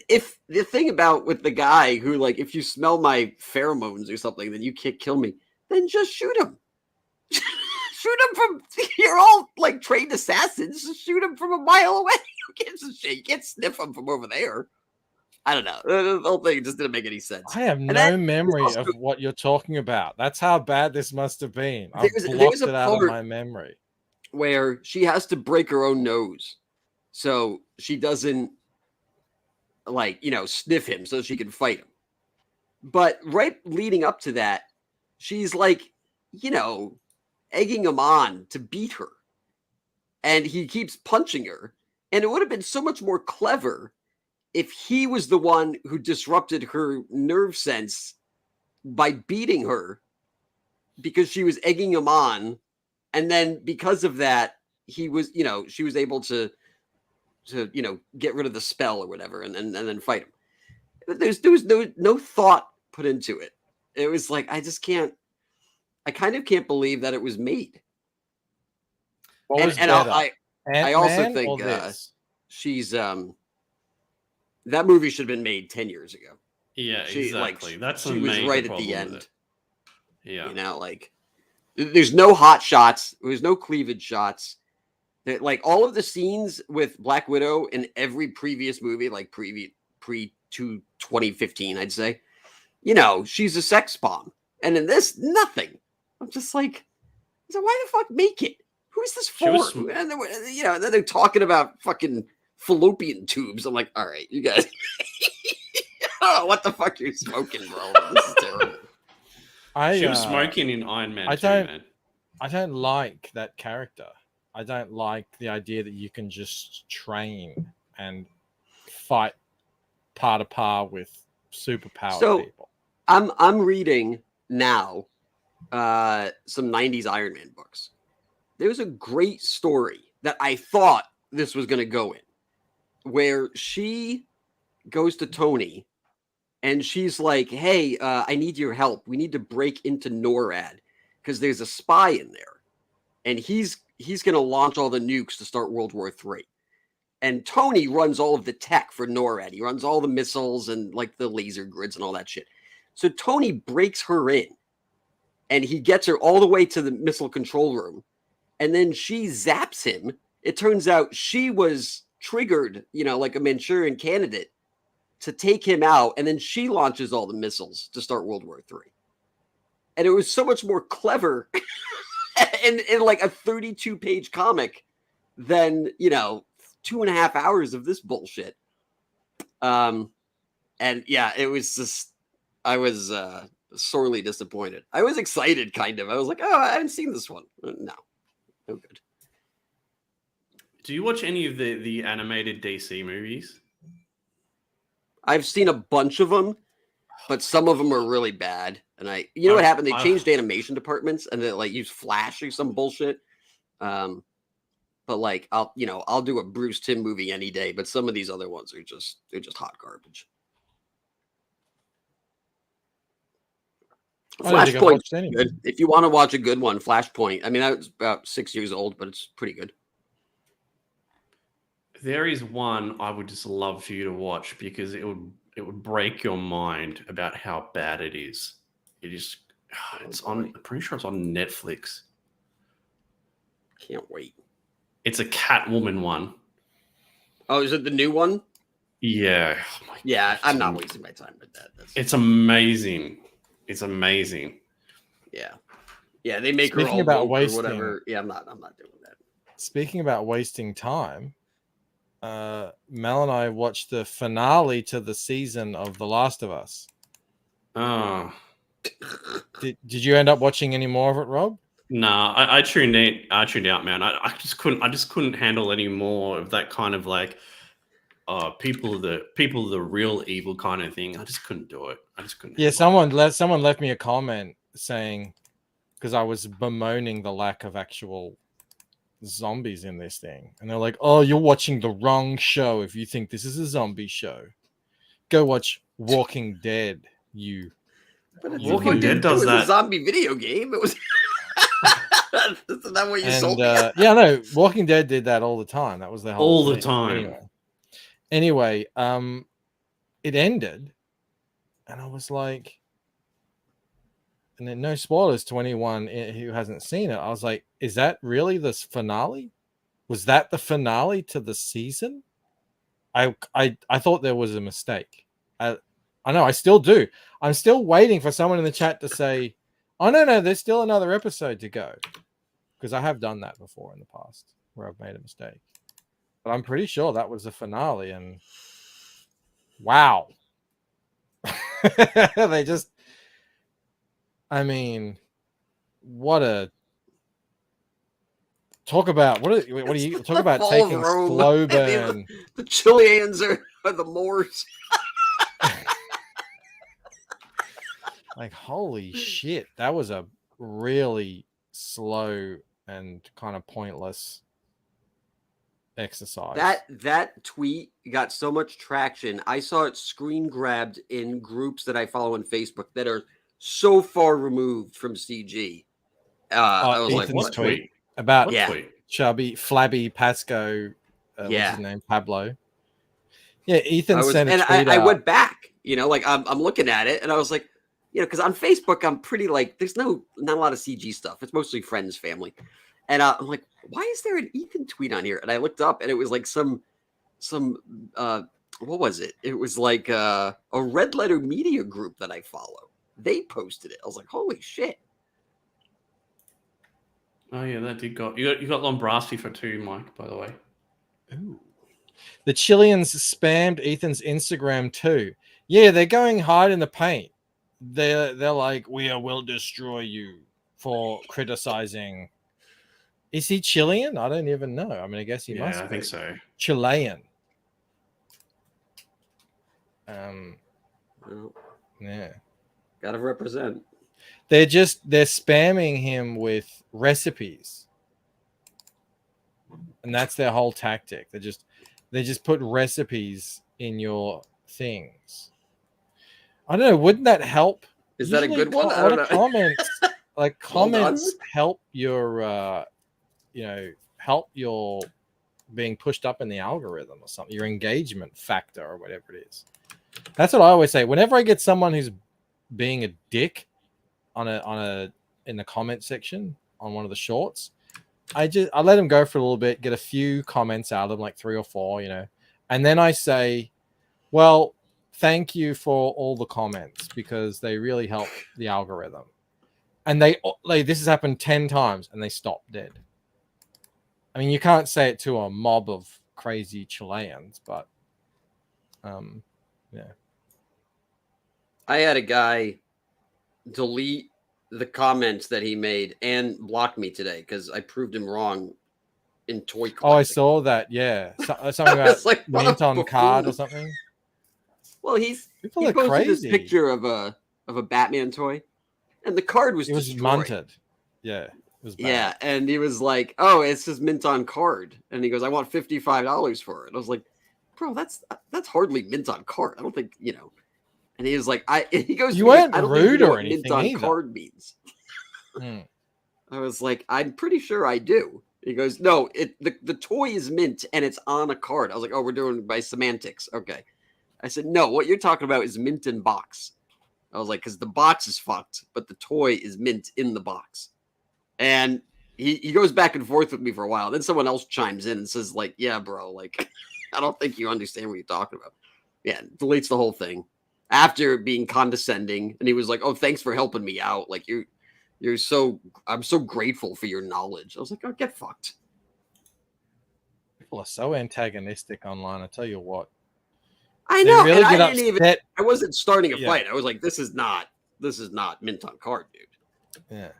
if the thing about with the guy who, like, if you smell my pheromones or something, then you can't kill me, then just shoot him. Shoot him from, you're all like trained assassins. Just shoot him from a mile away. Who gives a shit? You can't sniff him from over there. I don't know. The whole thing just didn't make any sense. I have no memory of what you're talking about. That's how bad this must have been. I've blocked it out of my memory. Where she has to break her own nose so she doesn't, like, sniff him so she can fight him. But right leading up to that, she's like, egging him on to beat her. And he keeps punching her. And it would have been so much more clever if he was the one who disrupted her nerve sense by beating her because she was egging him on. And then because of that, he was, she was able to get rid of the spell or whatever and then fight him. There was no thought put into it. It was like, I kind of can't believe that it was made. I also think she's that movie should have been made 10 years ago. Yeah, exactly. She was right at the end. Yeah. There's no hot shots. There's no cleavage shots. Like all of the scenes with Black Widow in every previous movie, like pre 2015, I'd say, she's a sex bomb. And in this, nothing. I'm just like, so why the fuck make it? Who is this for? And then they're talking about fucking fallopian tubes. I'm like, all right, you guys. I don't know what the fuck you're smoking, bro. This is terrible. She was smoking in Iron Man 2, man. I don't like that character. I don't like the idea that you can just train and fight par to par with superpowered people. I'm reading now some 90s Iron Man books. There's a great story that I thought this was going to go in, where she goes to Tony and she's like, hey, I need your help. We need to break into NORAD because there's a spy in there. And he's going to launch all the nukes to start World War III. And Tony runs all of the tech for NORAD. He runs all the missiles and like the laser grids and all that shit. So Tony breaks her in and he gets her all the way to the missile control room. And then she zaps him. It turns out she was triggered, like a Manchurian candidate to take him out. And then she launches all the missiles to start World War III. And it was so much more clever in like a 32-page comic than, 2.5 hours of this bullshit. And yeah, it was just, I was sorely disappointed. I was excited, kind of. I was like, oh, I haven't seen this one. No good. Do you watch any of the animated DC movies? I've seen a bunch of them, but some of them are really bad. And what happened? They changed animation departments and they like use Flash or some bullshit. But like I'll do a Bruce Timm movie any day. But some of these other ones are they're just hot garbage. I don't think I've Flashpoint's watched any. good. If you want to watch a good one, Flashpoint. I mean, that was about 6 years old, but it's pretty good. There is one I would just love for you to watch because it would break your mind about how bad it is. It is. It's on. I'm pretty sure it's on Netflix. Can't wait. It's a Catwoman one. Oh, is it the new one? Yeah. Oh yeah, I'm not wasting my time with that. It's amazing. It's amazing. Yeah. Yeah, they make Speaking her all about woke wasting, or whatever. Yeah, I'm not doing that. Speaking about wasting time, Mel and I watched the finale to the season of The Last of Us. Oh. Did you end up watching any more of it, Rob? Nah, I tuned in. I tuned out, man. I just couldn't handle any more of that kind of like people the real evil kind of thing. I just couldn't do it. I just couldn't. Yeah, someone left me a comment saying, because I was bemoaning the lack of actual zombies in this thing, and they're like, "Oh, you're watching the wrong show if you think this is a zombie show. Go watch Walking Dead." Walking Dead does it was that. A zombie video game. It was. Isn't that what you sold? Yeah, no, Walking Dead did that all the time. That was the whole all thing. the time. Anyway, it ended, and I was like, and then no spoilers to anyone who hasn't seen it. I was like, is that really the finale? Was that the finale to the season? I thought there was a mistake. I know, I still do. I'm still waiting for someone in the chat to say, oh, no, there's still another episode to go. Because I have done that before in the past where I've made a mistake. But I'm pretty sure that was the finale. And wow. They just, I mean, what a talk about. What do you talk about taking slow burn? The Chileans are the Moors. Like, holy shit, that was a really slow and kind of pointless exercise. That tweet got so much traction. I saw it screen grabbed in groups that I follow on Facebook that are so far removed from CG. I was Ethan's like, what tweet about tweet? chubby, flabby Pasco. What's his name? Pablo. Yeah, Ethan sent a tweet I out. went back. Like I'm looking at it, and I was like, because on Facebook I'm pretty like there's not a lot of CG stuff. It's mostly friends, family, and I'm like, why is there an Ethan tweet on here? And I looked up, and it was like some what was it? It was like a Red Letter Media group that I follow. They posted it. I was like, holy shit. Oh yeah, that did got you got Lombrosky for 2, Mike, by the way. Ooh. The Chileans spammed Ethan's Instagram too. Yeah, they're going hide in the paint. They're like, we will destroy you for criticizing. Is he Chilean? I don't even know. I mean, I guess he must be. I think so. Chilean. Yeah. Gotta represent. They're spamming him with recipes. And that's their whole tactic. They just put recipes in your things. I don't know. Wouldn't that help? Is that a good one? A lot of comments, like comments, help your, help your being pushed up in the algorithm or something. Your engagement factor or whatever it is. That's what I always say. Whenever I get someone who's being a dick in the comment section on one of the shorts, I let them go for a little bit, get a few comments out of them, like 3 or 4, and then I say, well, thank you for all the comments because they really help the algorithm. And they this has happened 10 times and they stop dead. I mean, you can't say it to a mob of crazy Chileans, but yeah. I had a guy delete the comments that he made and blocked me today because I proved him wrong in toy collecting. Oh, I saw that. Yeah, something about like, mint on card or something. Well, he are posted crazy. this picture of a Batman toy, and the card was It was destroyed. munted. Yeah. was bad. Yeah, and he was like, "Oh, it's just mint on card," and he goes, "I want $55 for it." I was like, "Bro, that's hardly mint on card. I don't think you know." And he was like, He goes, You to me, weren't "I don't think you rude know or what mint anything on either. card means." Hmm. I was like, "I'm pretty sure I do." He goes, "No, the toy is mint and it's on a card." I was like, "Oh, we're doing it by semantics, okay." I said, "No, what you're talking about is mint in box." I was like, "Because the box is fucked, but the toy is mint in the box." And he goes back and forth with me for a while. Then someone else chimes in and says, like, "Yeah, bro, like, I don't think you understand what you're talking about." Yeah, deletes the whole thing after being condescending. And he was like, "Oh, thanks for helping me out. Like, I'm so grateful for your knowledge." I was like, "Oh, get fucked." People are so antagonistic online. I tell you what, I they know, really and get I didn't even. upset. I wasn't starting a Yeah. fight. I was like, "This is not mint on card, dude." Yeah.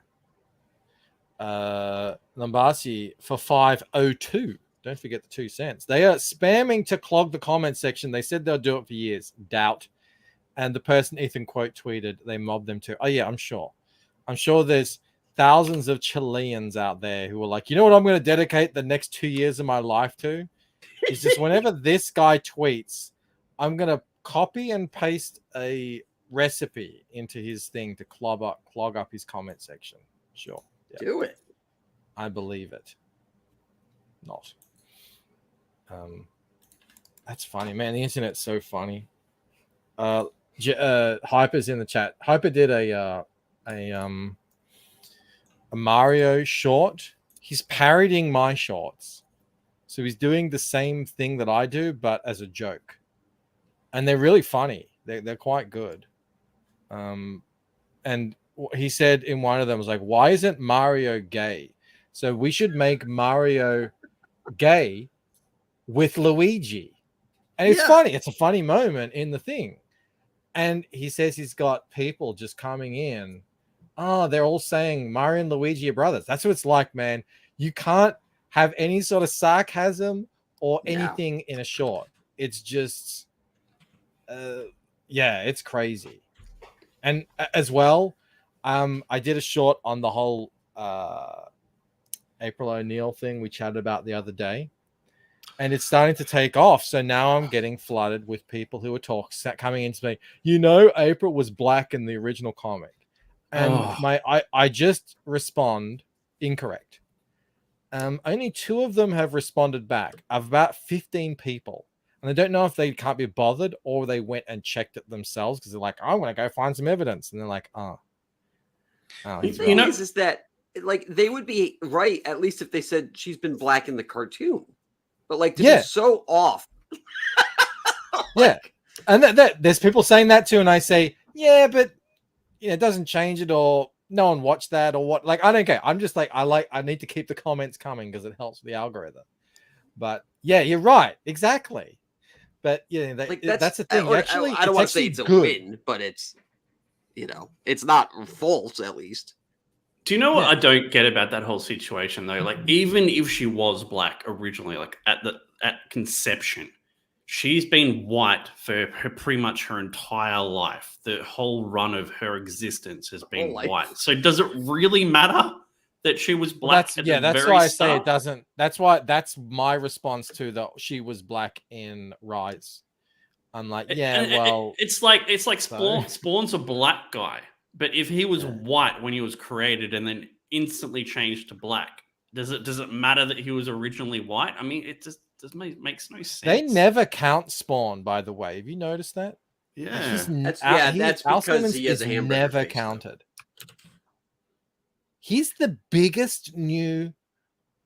Lambasi for 502. Don't forget the 2 cents. They are spamming to clog the comment section. They said they'll do it for years. Doubt. And the person Ethan quote tweeted, they mobbed them too. Oh yeah, I'm sure. I'm sure there's thousands of Chileans out there who are like, you know what I'm going to dedicate the next 2 years of my life to? Is just whenever this guy tweets, I'm going to copy and paste a recipe into his thing to clog up his comment section. Sure. Yeah. Do it. I believe it. Not. That's funny, man. The internet's so funny. Hyper's in the chat. Hyper did a Mario short. He's parodying my shorts, so he's doing the same thing that I do, but as a joke, and they're really funny. They're quite good. And he said in one of them was like, "Why isn't Mario gay? So we should make Mario gay with Luigi." And it's funny. It's a funny moment in the thing. And he says he's got people just coming in. Oh, they're all saying Mario and Luigi are brothers. That's what it's like, man. You can't have any sort of sarcasm or anything in a short. It's just, yeah, it's crazy. And as well, I did a short on the whole April O'Neil thing we chatted about the other day. And it's starting to take off. So now I'm getting flooded with people who are coming into me. You know, April was black in the original comic. And I just respond incorrect. Only 2 of them have responded back of about 15 people. And I don't know if they can't be bothered or they went and checked it themselves because they're like, I want to go find some evidence. And they're like, The thing is that like they would be right, at least if they said she's been black in the cartoon. But like to be so off. Yeah. And there's people saying that too. And I say, yeah, but it doesn't change it, or no one watched that, or what. Like, I don't care. I'm just like, I need to keep the comments coming because it helps with the algorithm. But yeah, you're right. Exactly. But yeah, that's the thing. Actually, I don't want to say it's a win, but it's, it's not false at least. Do you know what I don't get about that whole situation though? Like, even if she was black originally, like at conception, she's been white for pretty much her entire life. The whole run of her existence has been white. So does it really matter that she was black? That's why I say it doesn't. That's my response to she was black in Rise. I'm like, it's like Spawn's a black guy. But if he was white when he was created and then instantly changed to black, does it matter that he was originally white? I mean, it just makes no sense. They never count Spawn, by the way. Have you noticed that? Yeah, that's because he has a hamburger never face, counted. He's the biggest new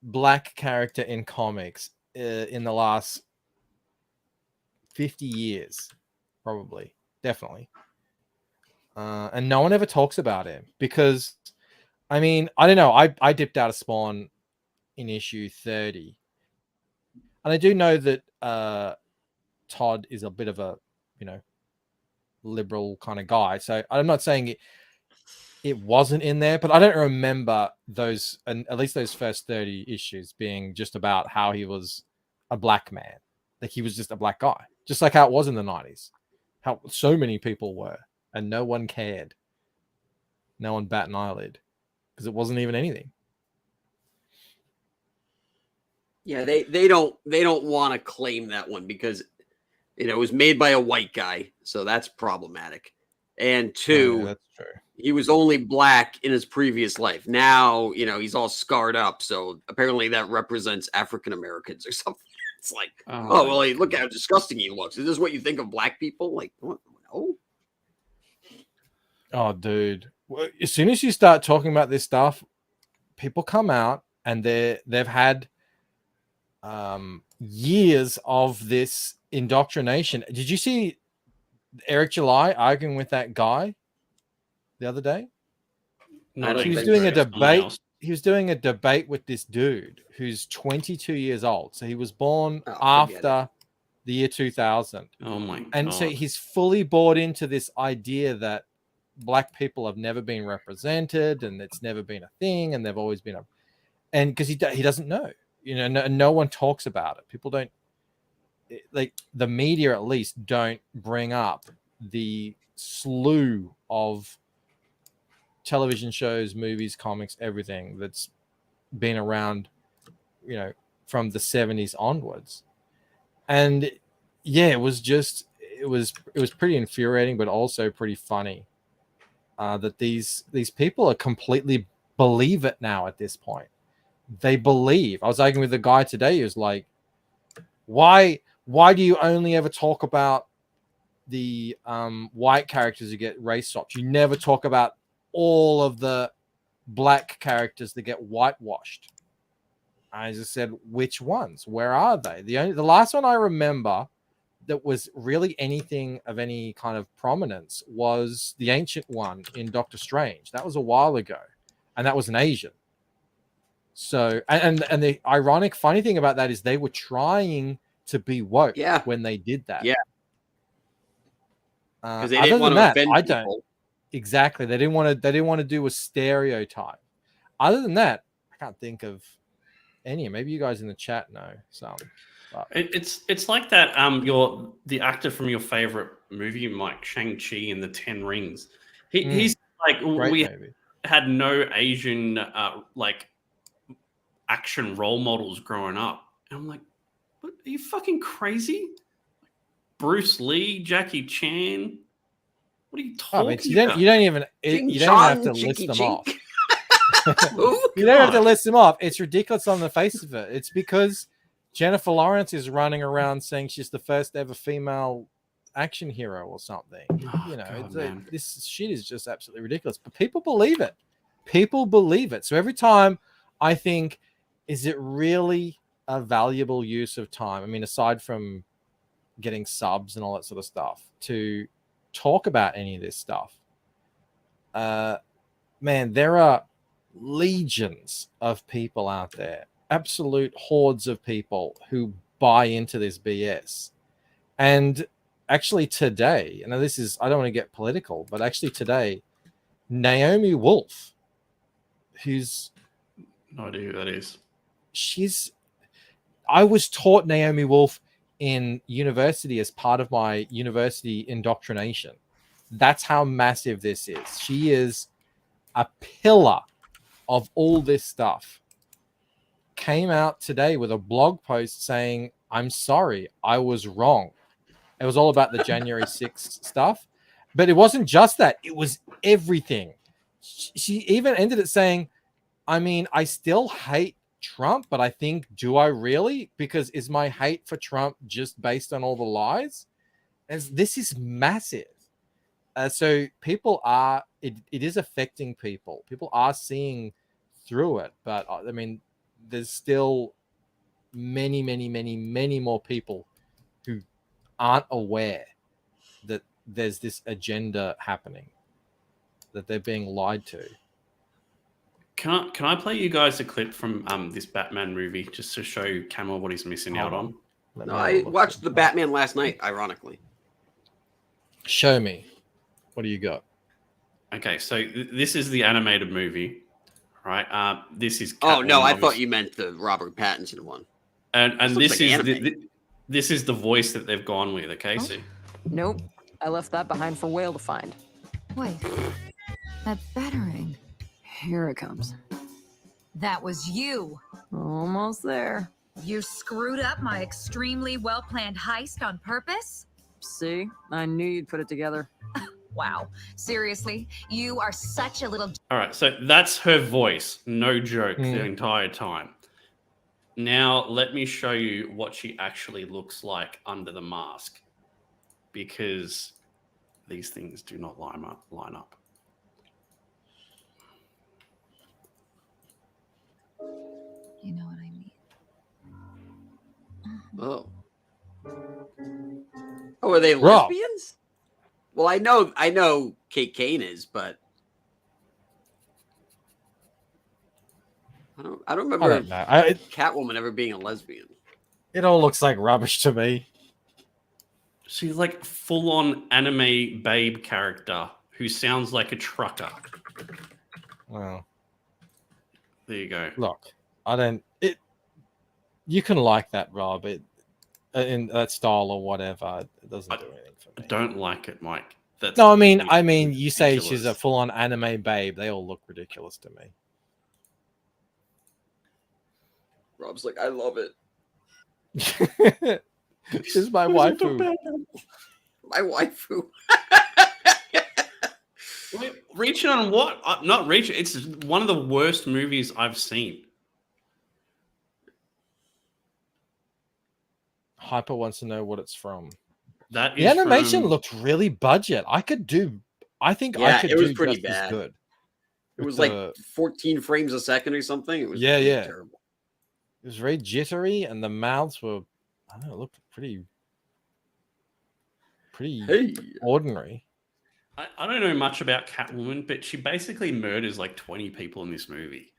black character in comics in the last 50 years, probably, definitely. And no one ever talks about him because, I mean, I don't know. I dipped out of Spawn in issue 30. And I do know that Todd is a bit of a, liberal kind of guy. So I'm not saying it wasn't in there, but I don't remember those, and at least those first 30 issues being just about how he was a black man. Like he was just a black guy, just like how it was in the 90s. How so many people were. And no one cared. No one bat an eyelid because it wasn't even anything. Yeah, they don't want to claim that one because it was made by a white guy, so that's problematic. And two, that's true. he was only black in his previous life. Now, he's all scarred up, so apparently that represents African Americans or something. It's like, well, hey, look how disgusting he looks. Is this what you think of black people? Like, what? No. Oh, dude. Well, as soon as you start talking about this stuff, people come out and they've had years of this indoctrination. Did you see Eric July arguing with that guy the other day? No, he was doing a debate. He was doing a debate with this dude who's 22 years old. So he was born after the year 2000. Oh my God. And so he's fully bought into this idea that black people have never been represented and it's never been a thing and they've always been and because he doesn't know, no one talks about it. People don't, like, the media at least don't bring up the slew of television shows, movies, comics, everything that's been around, from the 70s onwards. And yeah, it was pretty infuriating, but also pretty funny that these people are completely believe it now at this point. They believe. I was arguing with a guy today who's like, why do you only ever talk about the white characters who get race swapped? You never talk about all of the black characters that get whitewashed. I just said, which ones? Where are they? The last one I remember that was really anything of any kind of prominence was the ancient one in Doctor Strange. That was a while ago, and that was an Asian. So, and the ironic, funny thing about that is they were trying to be woke when they did that. Yeah. Because they didn't want to offend people. Exactly. They didn't want to do a stereotype. Other than that, I can't think of any. Maybe you guys in the chat know some. But. It's like that. The actor from your favorite movie, Mike, Shang-Chi and the 10 Rings. He's like, we had no Asian like action role models growing up, and I'm like, what, are you fucking crazy? Bruce Lee, Jackie Chan. What are you talking about? You don't even have to list them off. You don't have to list them off. It's ridiculous on the face of it. It's because Jennifer Lawrence is running around saying she's the first ever female action hero or something. This shit is just absolutely ridiculous. But people believe it. People believe it. So every time I think, is it really a valuable use of time? I mean, aside from getting subs and all that sort of stuff, to talk about any of this stuff, man, there are legions of people out there, absolute hordes of people who buy into this BS. And actually today, and this is, I don't want to get political, but actually today, Naomi Wolf, who's, no idea who that is. I was taught Naomi Wolf in university as part of my university indoctrination. That's how massive this is. She is a pillar of all this stuff. Came out today with a blog post saying, I'm sorry, I was wrong. It was all about the January 6th stuff. But it wasn't just that. It was everything. She even ended it saying, I mean, I still hate Trump, but I think, do I really? Because is my hate for Trump just based on all the lies? This is massive. So people are, it is affecting people. People are seeing through it. But I mean, there's still many, many, many, many more people who aren't aware that there's this agenda happening, that they're being lied to. Can I play you guys a clip from this Batman movie just to show Camel what he's missing out on? No, I watched the Batman last night, ironically. Show me. What do you got? Okay, so this is the animated movie, right? This is Catwoman, no, I thought you meant the Robert Pattinson one. And this is this is the voice that they've gone with. Okay, so nope, I left that behind for Whale to find. Wait, that battering. Here it comes. That was you. Almost there. You screwed up my extremely well-planned heist on purpose? See? I knew you'd put it together. Wow. Seriously? You are such a little... All right, so that's her voice, no joke, the Mm. entire time. Now let me show you what she actually looks like under the mask, because these things do not line up. You know what I mean. Oh. Oh, are they Rob. lesbians? Well, I know Kate Kane is, but I don't I remember don't know. Catwoman ever being a lesbian. It all looks like rubbish to me. She's like full-on anime babe character who sounds like a trucker. Well, There you go. look, I don't. You can like that, Rob. In that style or whatever, it doesn't do anything for I me. don't like it, Mike. That's No, I mean, you say she's a ridiculous. full-on anime babe. They all look ridiculous to me. Rob's like, I love it. She's my waifu. My waifu. Wait, reaching on what? Not reaching. It's one of the worst movies I've seen. Hyper wants to know what it's from. That The is animation from- looked really budget. I think I Yeah, could it was do pretty just as bad. good. It was With like 14 frames a second or something. It was Yeah, pretty yeah. terrible. It was very jittery, and the mouths were, I don't know, looked pretty Hey. ordinary. I don't know much about Catwoman, but she basically murders like 20 people in this movie.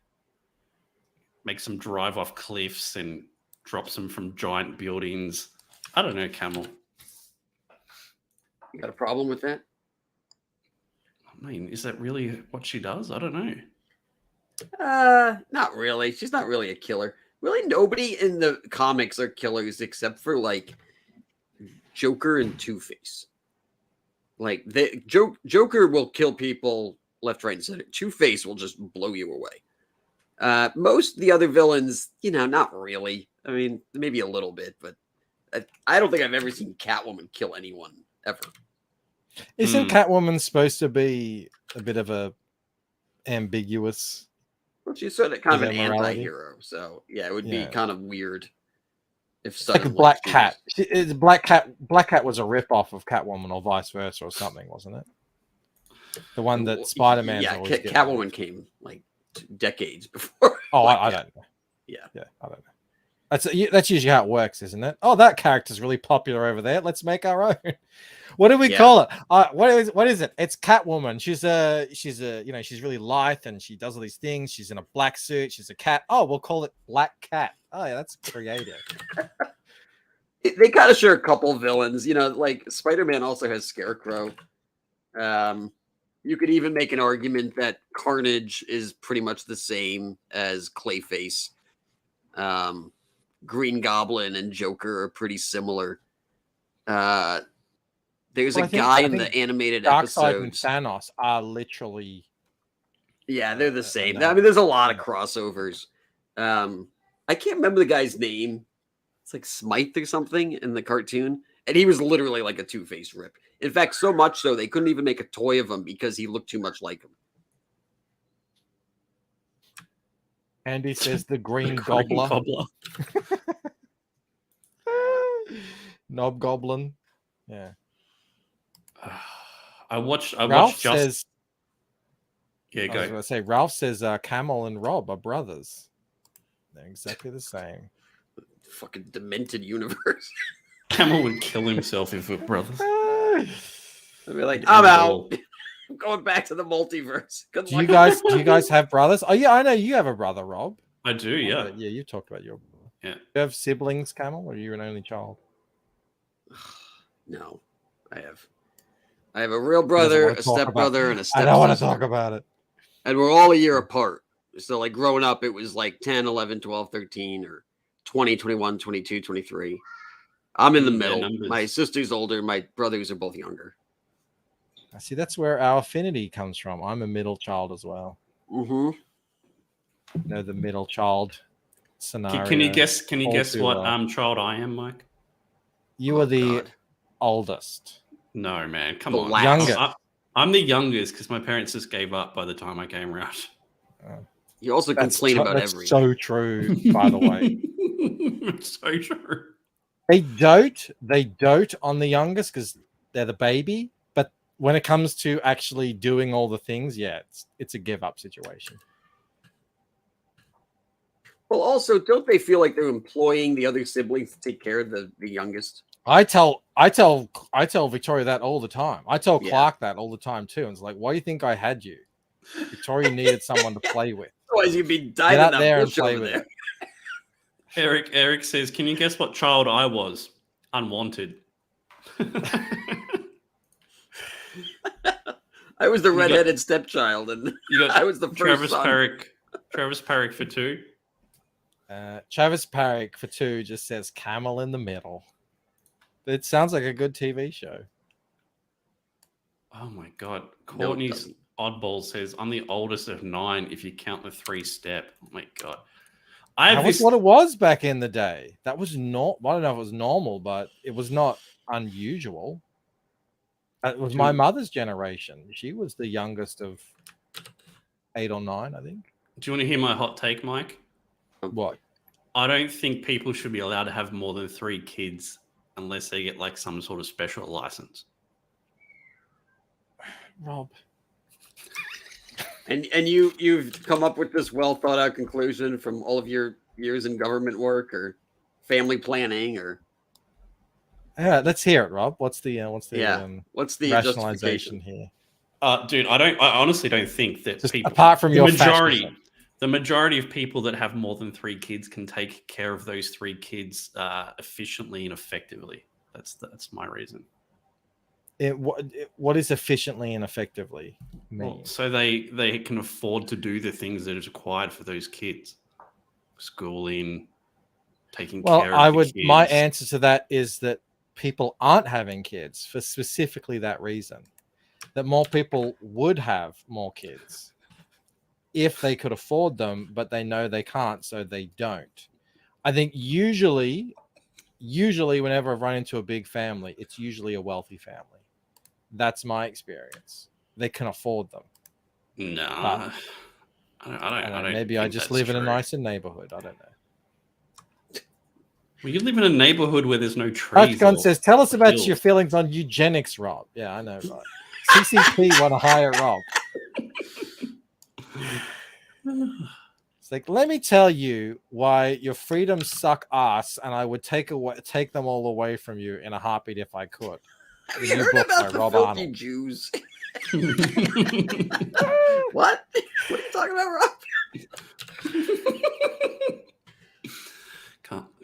Makes them drive off cliffs and drops them from giant buildings. I don't know, Camel. You got a problem with that? I mean, is that really what she does? I don't know. Not really. She's not really a killer. Really, nobody in the comics are killers except for like Joker and Two-Face. Like the Joker will kill people left, right, and center. Two-Face will just blow you away. Most of the other villains, not really. I mean, maybe a little bit, but I don't think I've ever seen Catwoman kill anyone ever. Isn't Catwoman supposed to be a bit of a ambiguous? Well, she's sort of kind of an morality? anti-hero, so yeah, it would be Yeah. kind of weird if It's like a suddenly Black she Cat. was- Black Cat was a rip-off of Catwoman, or vice versa, or something, wasn't it? The one that Spider-Man's Yeah, always getting. Catwoman came like decades before. Oh, Black I Cat. don't know. Yeah. Yeah, I don't know. That's usually how it works, isn't it? Oh, that character's really popular over there. Let's make our own. What do we Yeah. call it? What is it? It's Catwoman. She's she's really lithe and she does all these things. She's in a black suit. She's a cat. Oh, we'll call it Black Cat. Oh, yeah, that's creative. They kind of share a couple villains, like Spider-Man also has Scarecrow. You could even make an argument that Carnage is pretty much the same as Clayface. Green Goblin and Joker are pretty similar. There's Well, a guy in the animated Darkseid and episodes. Thanos are literally. Yeah, they're the same. no. I mean, there's a lot of crossovers. I can't remember the guy's name. It's like Smythe or something in the cartoon. And he was literally like a Two-Face rip. In fact, so much so they couldn't even make a toy of him because he looked too much like him. Andy says the Green Green Gobbler. Gobbler. Knob Goblin. Yeah. I watched Ralph just. says. Yeah, I was go. going to say Ralph says Camel and Rob are brothers. They're exactly the same. Fucking demented universe. Camel would kill himself if we're brothers. I'd be like, I'm out. I'm going back to the multiverse. Good Do luck. you guys have brothers? Oh yeah, I know you have a brother, Rob. I do, yeah. Yeah, you talked about your brother. Yeah. Do you have siblings, Camel, or are you an only child? No, I have a real brother, wanna a talk stepbrother, about- and a I stepsister. don't want to talk about it. And we're all a year apart. So like growing up, it was like 10, 11, 12, 13, or 20, 21, 22, 23. I'm in the Yeah, middle. numbers. My sister's older. My brothers are both younger. I see. That's where our affinity comes from. I'm a middle child as well. Mm-hmm. The middle child scenario. Can you guess? Can you all guess too what well. child I am, Mike? You are the God. oldest. No, man. Come The on. last. Younger. I'm the youngest because my parents just gave up by the time I came around. You also complain about that's everything. so true, by the way. It's so true. They dote on the youngest because they're the baby. But when it comes to actually doing all the things, yeah, it's a give up situation. Well, also, don't they feel like they're employing the other siblings to take care of the youngest? I tell Victoria that all the time. I tell Yeah. Clark that all the time too. And it's like, why do you think I had you? Victoria needed someone to play with. Otherwise, you'd be Get diving out that there and bush play over with there. it. Eric says, "Can you guess what child I was? Unwanted." I was the You got- redheaded stepchild, and You got I was the first Travis son. Travis Parrick for 2. Travis Parrick for 2 just says camel in the middle. It sounds like a good TV show. Oh my god. No, it Courtney's doesn't. oddball says, "I'm the oldest of 9 if you count the 3-step." Oh my god. That was what it was back in the day. That was not. I don't know if it was normal, but it was not unusual. It was my mother's generation. She was the youngest of 8 or 9, I think. Do you want to hear my hot take, Mike? What? I don't think people should be allowed to have more than 3 kids unless they get like some sort of special license. Rob. And you've come up with this well thought out conclusion from all of your years in government work or family planning or Yeah, let's hear it, Rob. What's the what's the rationalization justification here? Dude, I honestly don't think that Just people, apart from your fascism. the majority of people that have more than 3 kids can take care of those 3 kids efficiently and effectively. That's my reason. What is efficiently and effectively mean? Well, so they can afford to do the things that is required for those kids. Schooling, taking care of the kids. My answer to that is that people aren't having kids for specifically that reason. That more people would have more kids if they could afford them, but they know they can't, so they don't. I think usually whenever I've run into a big family, it's usually a wealthy family. That's my experience. They can afford them. No, But I don't. Maybe I just live in a nicer neighborhood. I don't know. Well, you live in a neighborhood where there's no trees. Touchgun says, "Tell us about hills." your feelings on eugenics, Rob." Yeah, I know, right? CCP want to hire Rob. It's like, let me tell you why your freedoms suck ass, and I would take them all away from you in a heartbeat if I could. Have you heard about the filthy Jews? What? What are you talking about, Rob?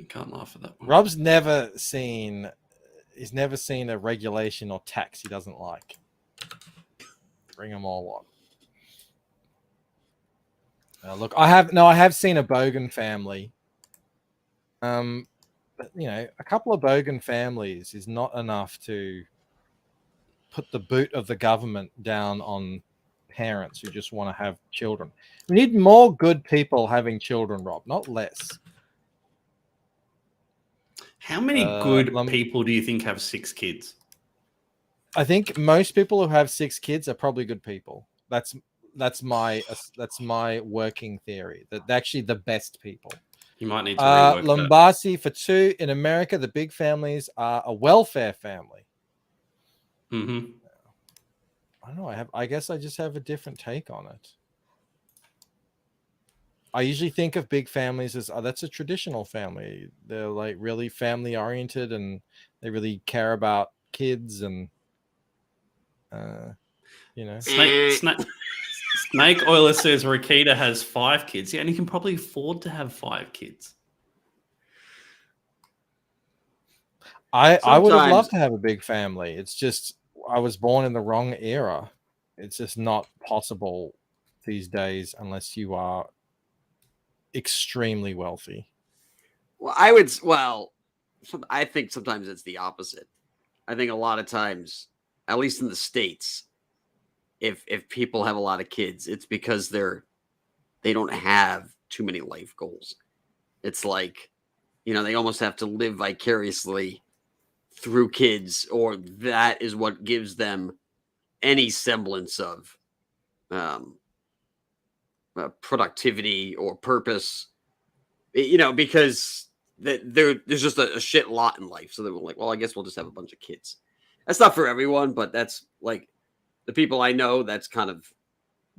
Can't laugh at that one. Rob's never seen a regulation or tax he doesn't like. Bring them all on. Look, I have seen a Bogan family. But a couple of Bogan families is not enough to put the boot of the government down on parents who just want to have children. We need more good people having children, Rob, not less. How many good people do you think have 6 kids? I think most people who have 6 kids are probably good people. That's my working theory. That they're actually the best people. You might need to rework Lombasi for 2. In America, the big families are a welfare family. Mm-hmm. I don't know. I guess I just have a different take on it. I usually think of big families as that's a traditional family. They're like really family oriented and they really care about kids and Snake Oiler says Rakita has 5 kids. Yeah, and he can probably afford to have 5 kids. I would have loved to have a big family. It's just I was born in the wrong era. It's just not possible these days unless you are extremely wealthy. Well, I think sometimes it's the opposite. I think a lot of times, at least in the States, if people have a lot of kids, it's because they don't have too many life goals. It's like, they almost have to live vicariously through kids, or that is what gives them any semblance of productivity or purpose, because there's just a shit lot in life. So they were like, well, I guess we'll just have a bunch of kids. That's not for everyone, but that's like the people I know, that's kind of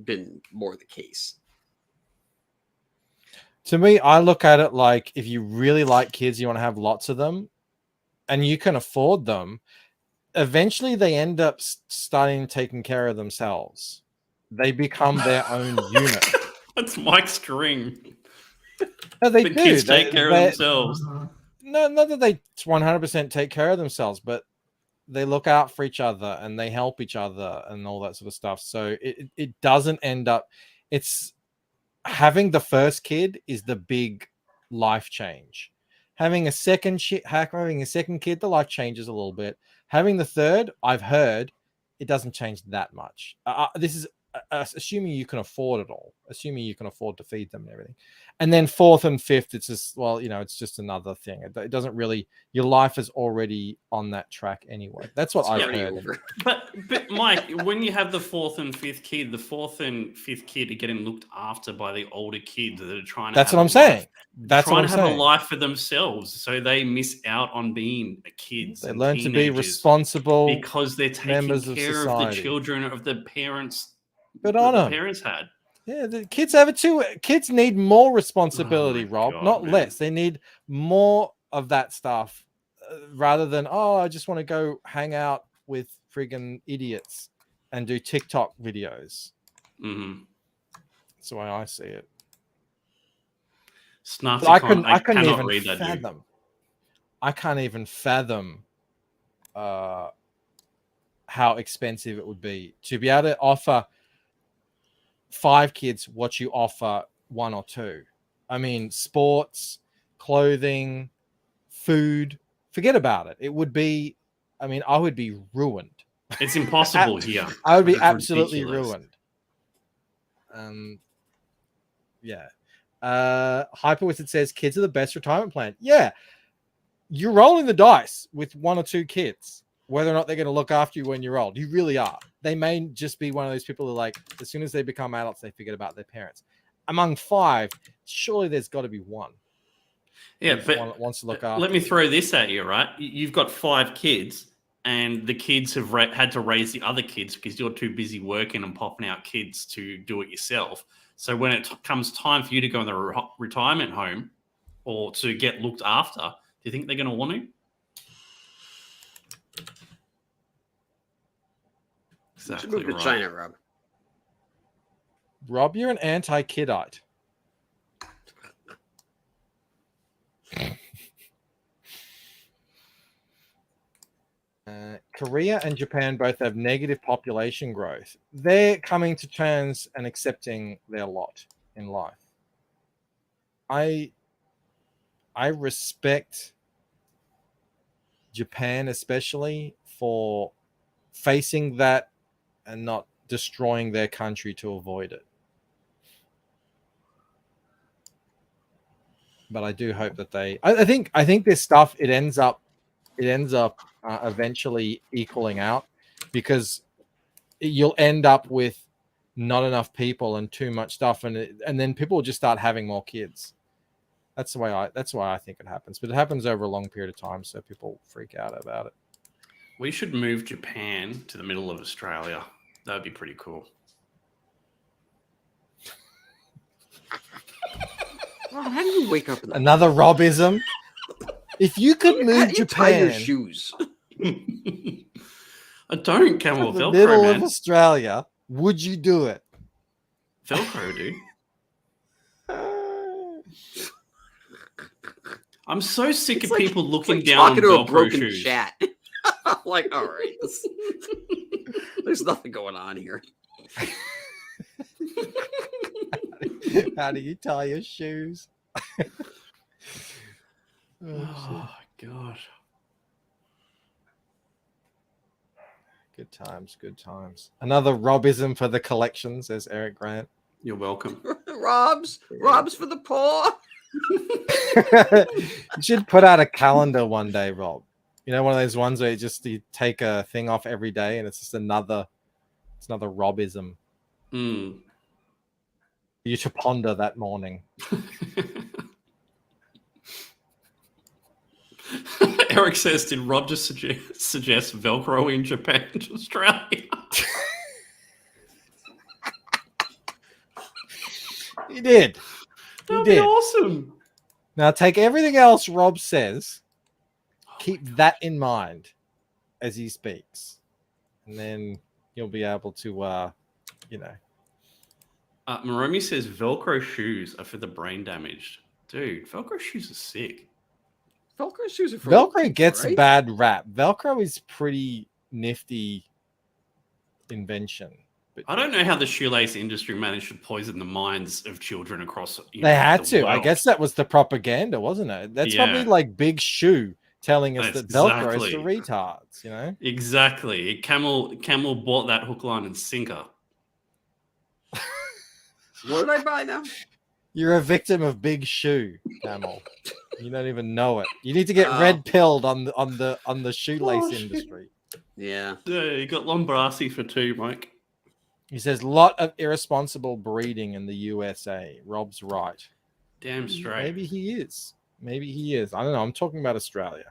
been more the case. To me, I look at it like if you really like kids, you want to have lots of them and you can afford them, eventually they end up starting taking care of themselves. They become their own unit. That's Mike's string. No, they the do. Kids take care of themselves. No, not that they 100% take care of themselves, but they look out for each other and they help each other and all that sort of stuff. So it doesn't end up. It's having the first kid is the big life change. Having a second kid, the life changes a little bit. Having the third, I've heard, it doesn't change that much. This is assuming you can afford it all, assuming you can afford to feed them and everything. And then fourth and fifth, it's just, well, it's just another thing. It doesn't really, your life is already on that track anyway. That's what I've heard. But Mike, when you have the fourth and fifth kid are getting looked after by the older kids that are trying to. That's what I'm saying. That's trying to have a life for themselves, so they miss out on being kids. They learn to be responsible because they're taking care of the children of the parents. But on them, parents had. Yeah, the kids have it too. Kids need more responsibility, Rob, not less. They need more of that stuff rather than, I just want to go hang out with friggin' idiots and do TikTok videos. Mm-hmm. That's the way I see it. I couldn't even read that, fathom. Dude. I can't even fathom how expensive it would be to be able to offer 5 kids what you offer 1 or 2. I mean, sports, clothing, food, forget about it. It would be, I would be ruined. It's impossible here. I would be absolutely ruined. Yeah. Hyperwizard says kids are the best retirement plan. Yeah. You're rolling the dice with 1 or 2 kids, whether or not they're going to look after you when you're old. You really are. They may just be one of those people who, like, as soon as they become adults, they forget about their parents. Among 5, surely there's got to be one. Yeah, but one wants to look after. Let me throw this at you, right? You've got 5 kids, and the kids have had to raise the other kids because you're too busy working and popping out kids to do it yourself. So when it comes time for you to go in the retirement home or to get looked after, do you think they're going to want to? Exactly. Move to China, Rob. Rob, you're an anti-kidite. Korea and Japan both have negative population growth. They're coming to terms and accepting their lot in life. I respect Japan especially for facing that and not destroying their country to avoid it. But I do hope that I think this stuff, it ends up eventually equaling out, because you'll end up with not enough people and too much stuff, and then people will just start having more kids. That's why I think it happens, but it happens over a long period of time, so people freak out about it. We should move Japan to the middle of Australia. That would be pretty cool. Oh, how do you wake up? Another Robism. If you could move Japan, tie your shoes. I don't, Camel. The Velcro, middle man. of Australia, would you do it? Velcro, dude. I'm so sick of people looking down on Velcro a broken shoes. Chat. I'm like, all right, there's nothing going on here. How do you tie your shoes? Oh God. Good times, good times. Another Robism for the collection, says Eric Grant. You're welcome. Rob's for the poor. You should put out a calendar one day, Rob. You know, one of those ones where you take a thing off every day, and it's just another Robism. Mm. You should ponder that morning. Eric says, did Rob just suggest Velcro in Japan to Australia? He did. That'd be awesome. Now take everything else Rob says, keep that in mind as he speaks, and then you'll be able to, you know. Moromi says Velcro shoes are for the brain damaged. Dude, Velcro shoes are sick. Velcro shoes are for Velcro gets right? a bad rap. Velcro is pretty nifty invention. But I don't know how the shoelace industry managed to poison the minds of children across. They had the to. world. I guess that was the propaganda, wasn't it? That's probably like Big Shoe telling us that Velcro is for retards. You know exactly. Camel bought that hook, line, and sinker. What did I buy now? You're a victim of Big Shoe, Camel. You don't even know it. You need to get red pilled on the shoelace industry. Yeah. You got Lombardi for 2, Mike. He says lot of irresponsible breeding in the USA. Rob's right. Damn straight. Maybe he is. Maybe he is. I don't know. I'm talking about Australia.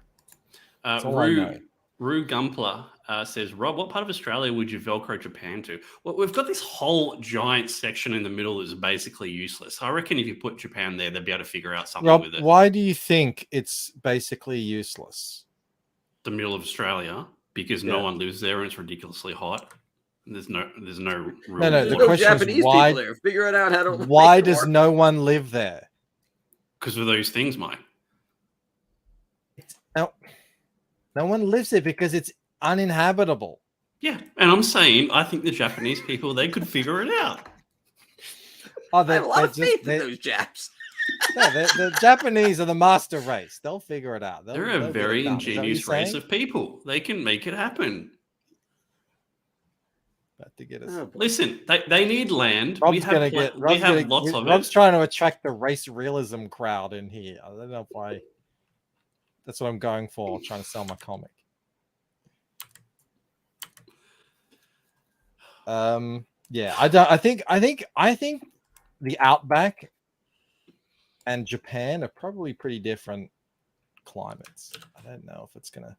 That's all I know. Rue Gumpler says, Rob, what part of Australia would you Velcro Japan to? Well, we've got this whole giant section in the middle that's basically useless. I reckon if you put Japan there, they'd be able to figure out something with it. Why do you think it's basically useless? The middle of Australia, because no one lives there and it's ridiculously hot. And there's no real No. The question Japanese is why? People there. Figure it out how to. Why does no one live there? Because of those things, Mike. No one lives there because it's uninhabitable. Yeah, and I'm saying I think the Japanese people, they could figure it out. Oh, I have a lot of faith in those Japs. Yeah, the Japanese are the master race. They'll figure it out. They're a very ingenious race of people. They can make it happen. About to get us. Listen, they need land. Rob's we have lots of it. Rob's trying to attract the race realism crowd in here. I don't know why. That's what I'm going for. Trying to sell my comic. Yeah, I think the Outback and Japan are probably pretty different climates. I don't know if it's gonna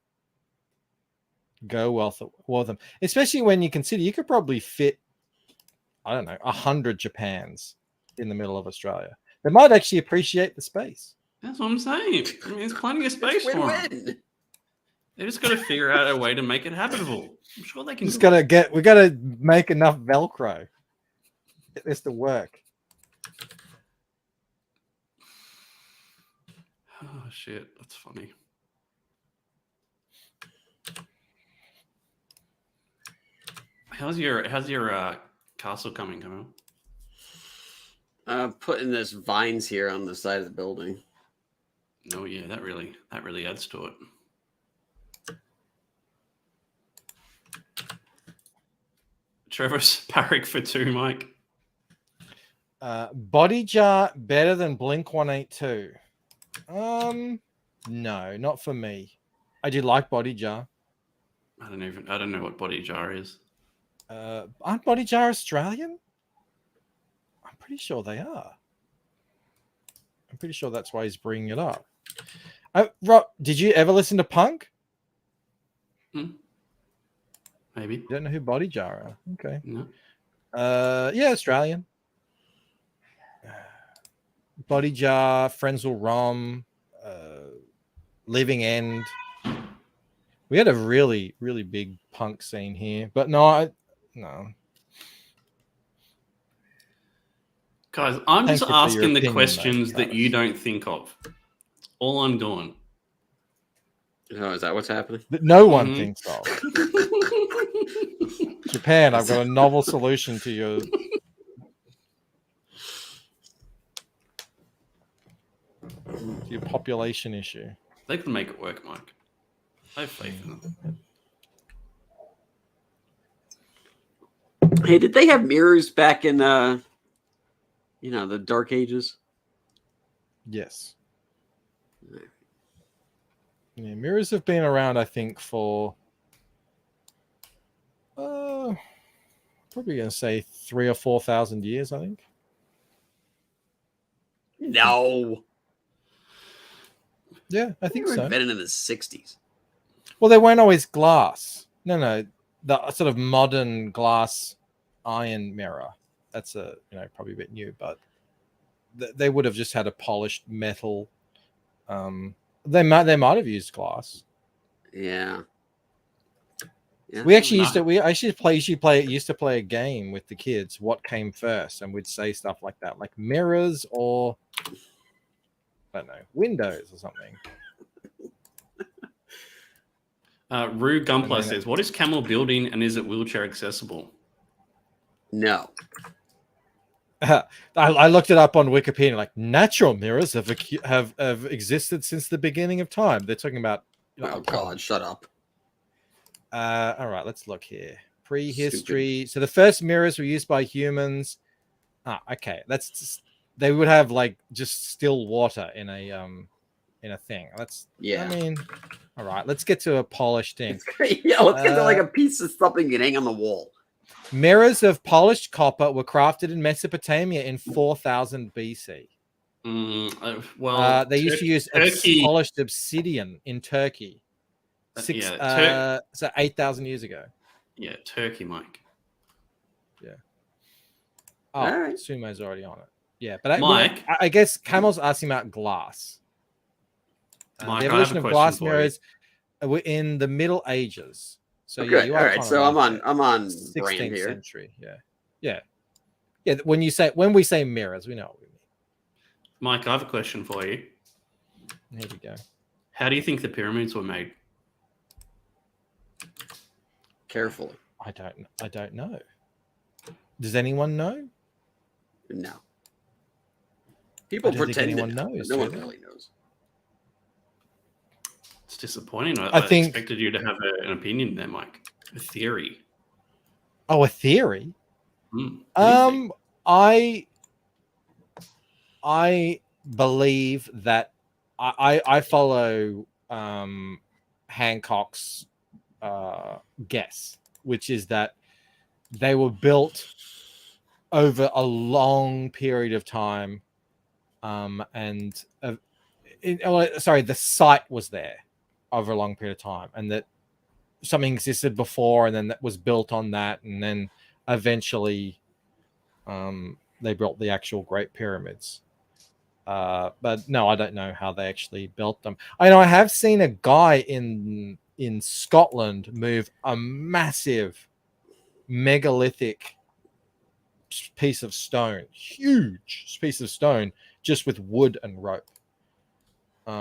go well for them, especially when you consider you could probably fit, I don't know, 100 Japans in the middle of Australia. They might actually appreciate the space. That's what I'm saying. I mean, there's plenty of space for them. They just got to figure out a way to make it habitable. I'm sure they can. We gotta make enough Velcro. Get this to work. Oh shit, that's funny. How's your castle coming, Camille? Putting this vines here on the side of the building. Oh yeah, that really adds to it. Trevor's Parrick for 2, Mike. Body Jar better than Blink 182. No, not for me. I do like Body Jar. I don't know what Body Jar is. Aren't Body Jar Australian? I'm pretty sure they are. I'm pretty sure that's why he's bringing it up. Rob, did you ever listen to Punk? Maybe. You don't know who Body Jar are? Okay. No. Yeah, Australian. Body Jar, Friends Will Rom, Living End. We had a really, really big punk scene here, but no. Guys, I'm Thank just you for your asking the opinion, questions mate, that you don't think of. That's all I'm doing. Oh, is that what's happening? That no one thinks of. Japan, I've got a novel solution to your population issue. They can make it work, Mike. I have faith in them. Hey, did they have mirrors back in the Dark Ages? Yes. Yeah, mirrors have been around, I think, for probably going to say 3,000 or 4,000 years. I think. No. Yeah, I They think were so. invented in the 60s. Well, they weren't always glass. No, the sort of modern glass iron mirror. That's probably a bit new, but they would have just had a polished metal. They might have used glass. Yeah. We actually used to play a game with the kids. What came first, and we'd say stuff like that, like mirrors or I don't know, windows or something. Rue Gunpla then says, "What is Camel building, and is it wheelchair accessible?" No. I looked it up on Wikipedia. Like natural mirrors have existed since the beginning of time. They're talking about. Oh God! Shut up. All right, let's look here. Prehistory. Stupid. So the first mirrors were used by humans. Okay. They would have like just still water in a thing. Yeah. I mean, all right. Let's get to a polished thing. Yeah. Let's get to like a piece of something you can hang on the wall. Mirrors of polished copper were crafted in Mesopotamia in 4000 BC. They used to use polished obsidian in Turkey. So 8,000 years ago. Yeah, Turkey, Mike. Yeah. Oh, right. Sumo's already on it. Yeah, but Mike, I guess Camel's asking about glass. Mike, the evolution of glass mirrors were in the Middle Ages. So okay, yeah, you are all right. So I'm on 16th brand here. Century. Yeah. When we say mirrors, we know what we mean. Mike, I have a question for you. Here we go. How do you think the pyramids were made? Carefully. I don't know. Does anyone know? No. People pretend anyone knows. No one really knows. It's disappointing. I think expected you to have an opinion there, Mike. A theory. Oh, a theory? I believe that I follow Hancock's guess, which is that they were built over a long period of time, the site was there over a long period of time, and that something existed before, and then that was built on that, and then eventually they built the actual Great Pyramids. But no, I don't know how they actually built them. I know I have seen a guy in Scotland move a massive megalithic piece of stone, huge piece of stone, just with wood and rope.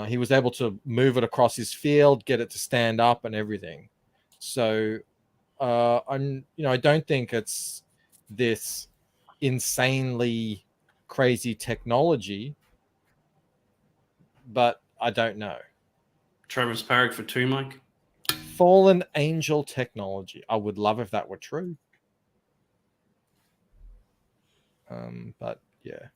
He was able to move it across his field, get it to stand up and everything. So I don't think it's this insanely crazy technology, but I don't know. Travis Parrick for 2, Mike. Fallen angel technology. I would love if that were true. But yeah.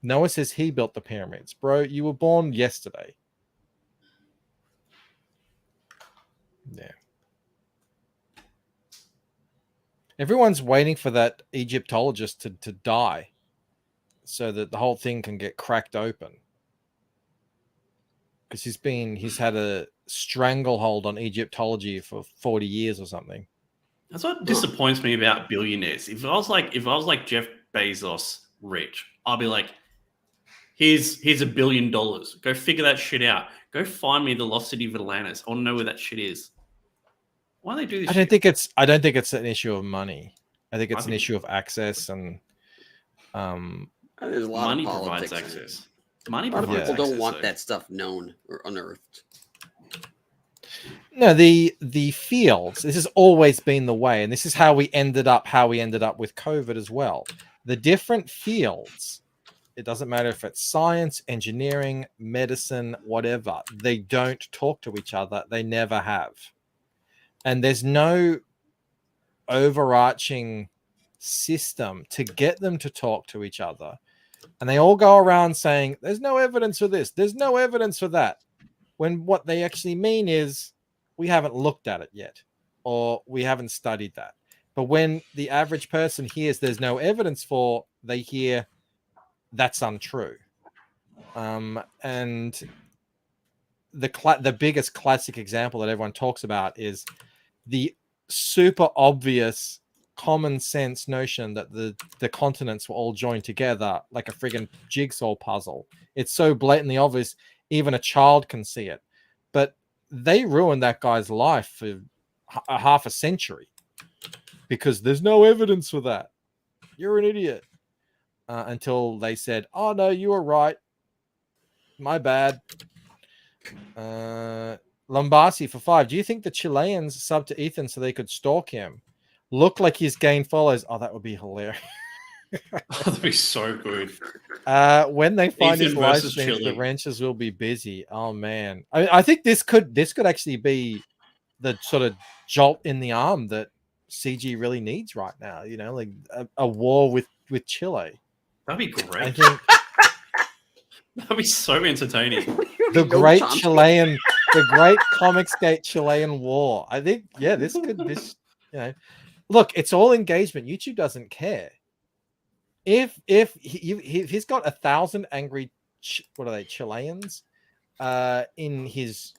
Noah says he built the pyramids. Bro, you were born yesterday. Yeah. Everyone's waiting for that Egyptologist to die so that the whole thing can get cracked open. Because he's had a stranglehold on Egyptology for 40 years or something. That's what disappoints me about billionaires. If I was like Jeff Bezos rich, I'll be like, here's $1 billion. Go figure that shit out. Go find me the lost city of Atlantis. I want to know where that shit is. Why do they do this? I don't think it's an issue of money. I think it's an issue of access, and there's a lot money of politics provides access. A lot of people don't want that stuff known or unearthed. No, the fields. This has always been the way, and this is how we ended up with COVID as well. The different fields. It doesn't matter if it's science, engineering, medicine, whatever. They don't talk to each other. They never have. And there's no overarching system to get them to talk to each other And they all go around saying, there's no evidence for this, there's no evidence for that. When what they actually mean is, we haven't looked at it yet, or we haven't studied that. But when the average person hears there's no evidence for, they hear that's untrue. And the biggest classic example that everyone talks about is the super obvious common sense notion that the continents were all joined together like a friggin' jigsaw puzzle. It's so blatantly obvious, even a child can see it. But they ruined that guy's life for half a century because there's no evidence for that. You're an idiot. Until they said, oh no, you were right. My bad. Lombasi for 5. Do you think the Chileans subbed to Ethan so they could stalk him? Look like he's gained followers. Oh, that would be hilarious. That'd be so good. When they find his Ethan live versus streams, the Chile. ranchers will be busy. Oh man, I think this could actually be the sort of jolt in the arm that CG really needs right now. You know, like a war with Chile. That'd be great. I think That'd be so entertaining. the great Chilean, the great Comicsgate Chilean war. I think, yeah, this, you know, look, it's all engagement. YouTube doesn't care. If he's got 1,000 angry, what are they, Chileans, in his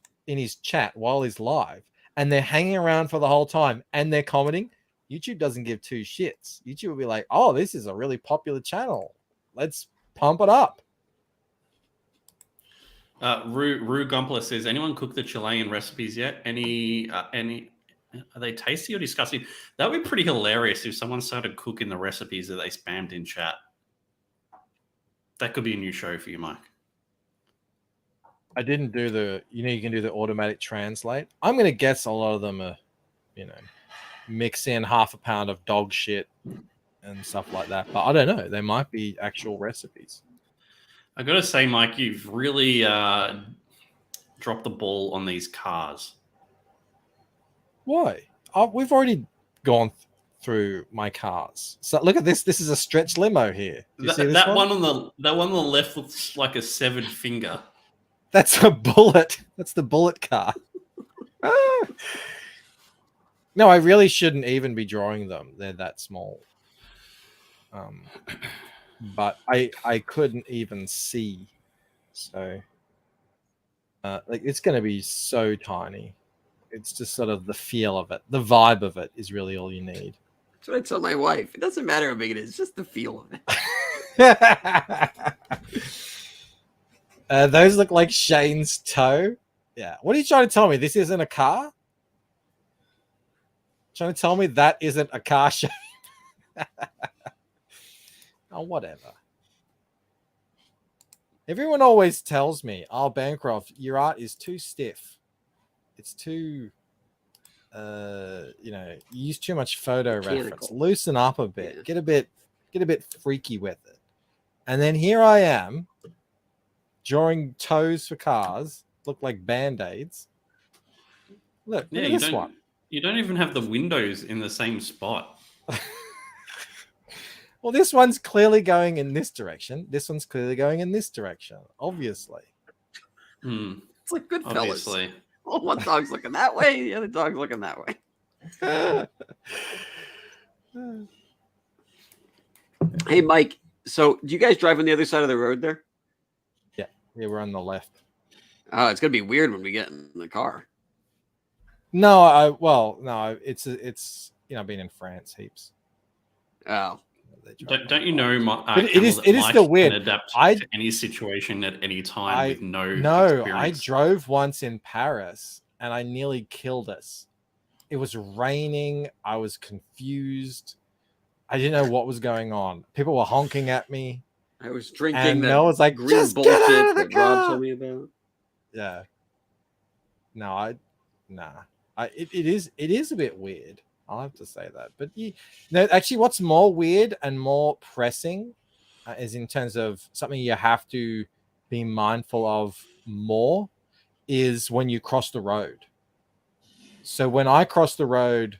chat while he's live, and they're hanging around for the whole time, and they're commenting, YouTube doesn't give two shits. YouTube will be like, oh, this is a really popular channel. Let's pump it up. Rue Gumpler says, anyone cook the Chilean recipes yet? Any are they tasty or disgusting? That would be pretty hilarious if someone started cooking the recipes that they spammed in chat. That could be a new show for you, Mike. I didn't do the, you can do the automatic translate. I'm going to guess a lot of them are, mix in half a pound of dog shit and stuff like that. But I don't know. They might be actual recipes. I got to say, Mike, you've really dropped the ball on these cars. Why? We've already gone through my cars. So look at this. This is a stretch limo here. Do you see this that one? on the left looks like a severed finger. That's a bullet. That's the bullet car. No, I really shouldn't even be drawing them. They're that small. But I couldn't even see. So like it's going to be so tiny. It's just sort of the feel of it. The vibe of it is really all you need. That's what I tell my wife. It doesn't matter how big it is. It's just the feel of it. Those look like Shane's toe. Yeah. What are you trying to tell me? This isn't a car? Trying to tell me that isn't a car shape? Oh, whatever. Everyone always tells me, oh, Bancroft, your art is too stiff. It's too, you use too much photo reference. Loosen up a bit. Yeah. Get a bit freaky with it. And then here I am, drawing toes for cars, look like Band-Aids. Look at this one. You don't even have the windows in the same spot. Well, this one's clearly going in this direction. This one's clearly going in this direction, obviously. It's like Goodfellas. Obviously. Oh, one dog's looking that way, the other dog's looking that way. Hey, Mike. So, do you guys drive on the other side of the road there? Yeah, we're on the left. Oh, it's gonna be weird when we get in the car. No, it's I've been in France heaps. Oh, don't you know? It is still weird. Can adapt to any situation at any time with no experience. I drove once in Paris and I nearly killed us. It was raining. I was confused. I didn't know what was going on. People were honking at me. I was drinking and I was like, green bullshit that Rob told me about. Yeah. No, it is a bit weird. I'll have to say that. But actually, what's more weird and more pressing is in terms of something you have to be mindful of more is when you cross the road. So when I cross the road,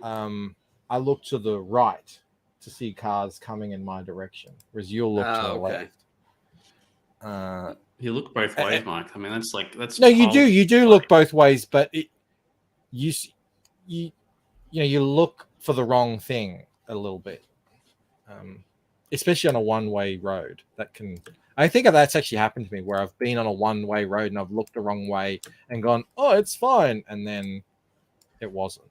I look to the right to see cars coming in my direction, whereas you'll look to the okay. left. You look both ways, Mike. I mean, that's No, you do. piles- You do look both ways, but you look for the wrong thing a little bit, especially on a one-way road. I think that's actually happened to me where I've been on a one-way road and I've looked the wrong way and gone, oh, it's fine, and then it wasn't.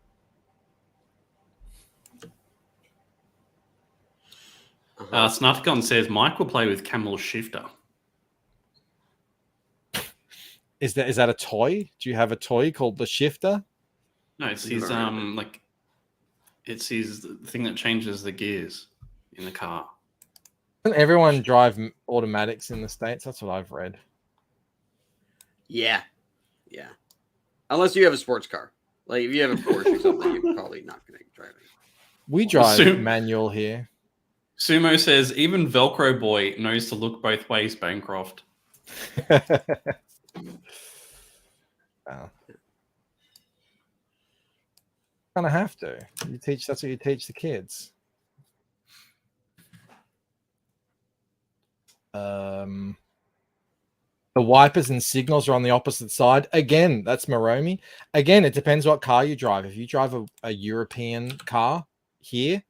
Snarticon says Mike will play with Camel Shifter. Is that a toy? Do you have a toy called the Shifter? No, it's his it's his thing that changes the gears in the car. Doesn't everyone drive automatics in the States? That's what I've read. Yeah. Unless you have a sports car. Like if you have a Porsche or something, you're probably not going to drive it. We drive manual here. Sumo says even Velcro Boy knows to look both ways, Bancroft. Wow. Kind of have to. That's what you teach the kids. The wipers and signals are on the opposite side. Again, that's Moromi. Again, it depends what car you drive. If you drive a European car here,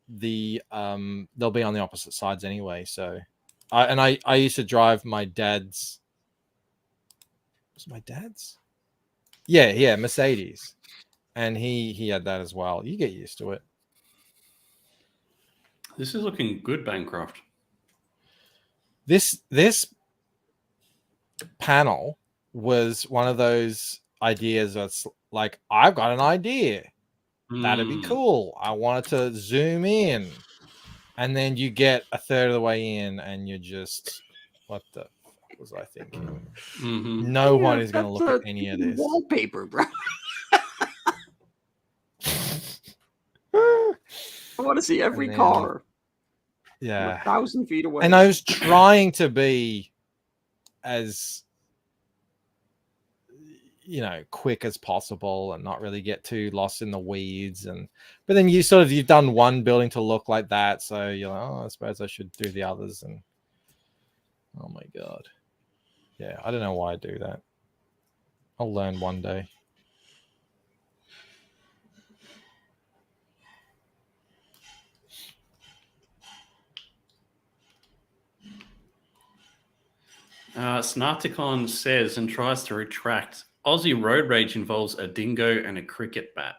they'll be on the opposite sides anyway. So, I used to drive my dad's. Was it my dad's? Yeah, Mercedes, and he had that as well. You get used to it. This is looking good, Bancroft. This panel was one of those ideas that's like, I've got an idea. That'd be cool. I wanted to zoom in. And then you get a third of the way in and you're just, what the fuck was I thinking? Mm-hmm. No one is going to look at any of this. Wallpaper, bro. I want to see every car. Yeah. 1,000 feet away. And I was trying to be as quick as possible and not really get too lost in the weeds. But then you've done one building to look like that, so you're like, oh, I suppose I should do the others. And oh my god, yeah, I don't know why I do that. I'll learn one day. Snarticon says and tries to retract. Aussie road rage involves a dingo and a cricket bat.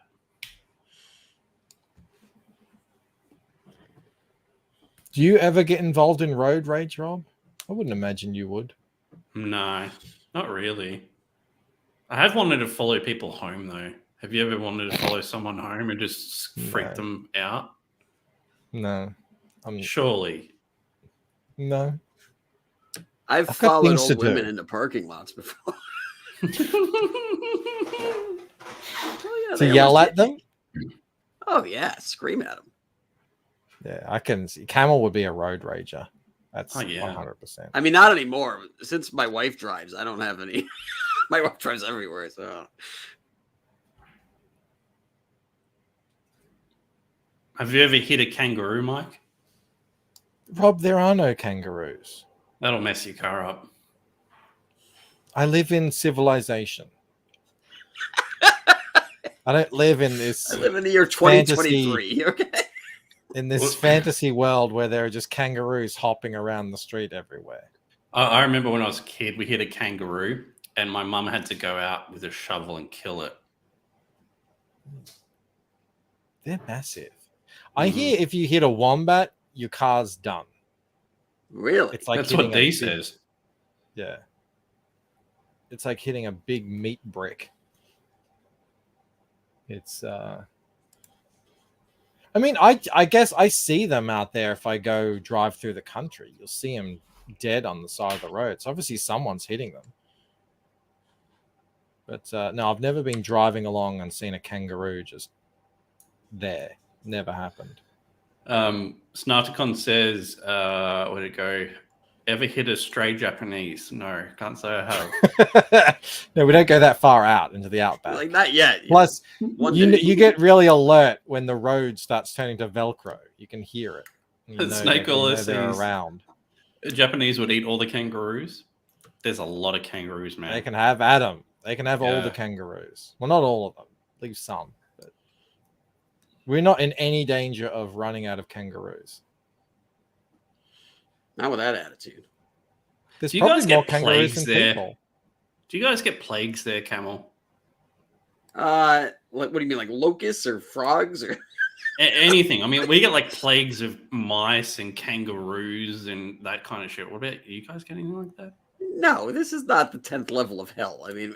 Do you ever get involved in road rage, Rob? I wouldn't imagine you would. No, not really. I have wanted to follow people home, though. Have you ever wanted to follow someone home and just freak them out? No. Surely. No. I've followed old women into parking lots before. To yell at them? Oh, yeah. Scream at them. Yeah, I can see. Camel would be a road rager. That's 100%. I mean, not anymore. Since my wife drives, I don't have any. My wife drives everywhere, so. Have you ever hit a kangaroo, Mike? Rob, there are no kangaroos. That'll mess your car up. I live in civilization. I don't live in this. I live in the year 2023. Okay. In this fantasy world where there are just kangaroos hopping around the street everywhere. I remember when I was a kid, we hit a kangaroo, and my mum had to go out with a shovel and kill it. They're massive. I hear if you hit a wombat, your car's done. Really? It's like that's what D says. Yeah. It's like hitting a big meat brick. It's I mean, I guess I see them out there if I go drive through the country. You'll see them dead on the side of the road. So obviously someone's hitting them. But no, I've never been driving along and seen a kangaroo just there. Never happened. Snarticon says, where'd it go? ever hit a stray Japanese? No, can't say I have. No, we don't go that far out into the outback. Like not yet. Plus, One you day. you get really alert when the road starts turning to Velcro. You can hear it. You The know snake that- you know always they're sees- around. The Japanese would eat all the kangaroos. There's a lot of kangaroos, man. They can have Adam. They can have all Yeah. the kangaroos. Well, not all of them. Leave some. But we're not in any danger of running out of kangaroos. Not with that attitude. There's Do you probably guys more get kangaroos plagues than there? people. Do you guys get plagues there, Camel? Like what do you mean, like locusts or frogs or? Anything. I mean, we get like plagues of mice and kangaroos and that kind of shit. What about you guys get anything like that? No, this is not the 10th level of hell. I mean,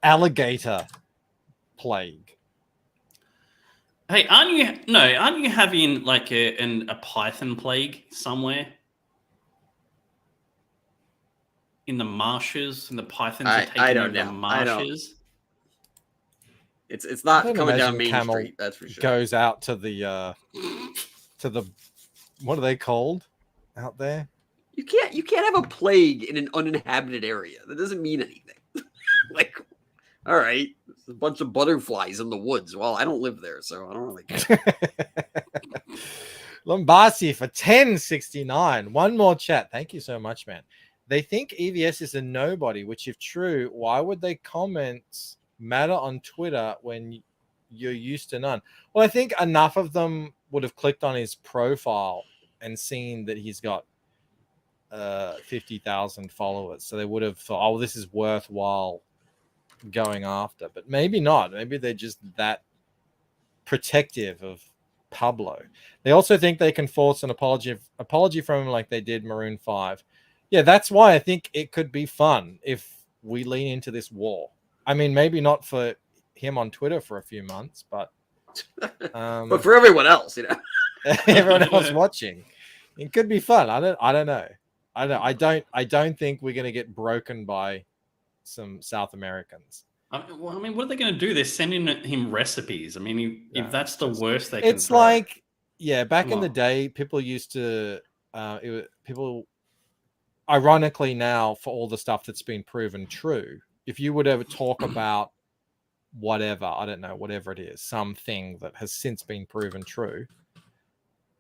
Alligator plague. Hey, aren't you having like a python plague somewhere? In the marshes, and the pythons are taking I don't over the know. I don't. marshes. It's I not don't coming down imagine Main Camel Street. That's for sure. Goes out to the what are they called out there? You can't have a plague in an uninhabited area. That doesn't mean anything. Like, all right, there's a bunch of butterflies in the woods. Well, I don't live there, so I don't really care. Lombasi for 1069. One more chat. Thank you so much, man. They think EVS is a nobody, which if true, why would they comment matter on Twitter when you're used to none? Well, I think enough of them would have clicked on his profile and seen that he's got 50,000 followers. So they would have thought, oh, this is worthwhile going after. But maybe not. Maybe they're just that protective of Pablo. They also think they can force an apology from him like they did Maroon 5. Yeah, that's why I think it could be fun if we lean into this war. I mean, maybe not for him on Twitter for a few months, but but for everyone else, you know, everyone else watching, it could be fun. I don't know. I don't think we're gonna get broken by some South Americans. Well, I mean, what are they going to do? They're sending him recipes. I mean, if that's the worst they can It's throw. like, yeah, back Come in the on. day, people used to, people, ironically now, for all the stuff that's been proven true, if you would ever talk about whatever, I don't know, whatever it is, something that has since been proven true,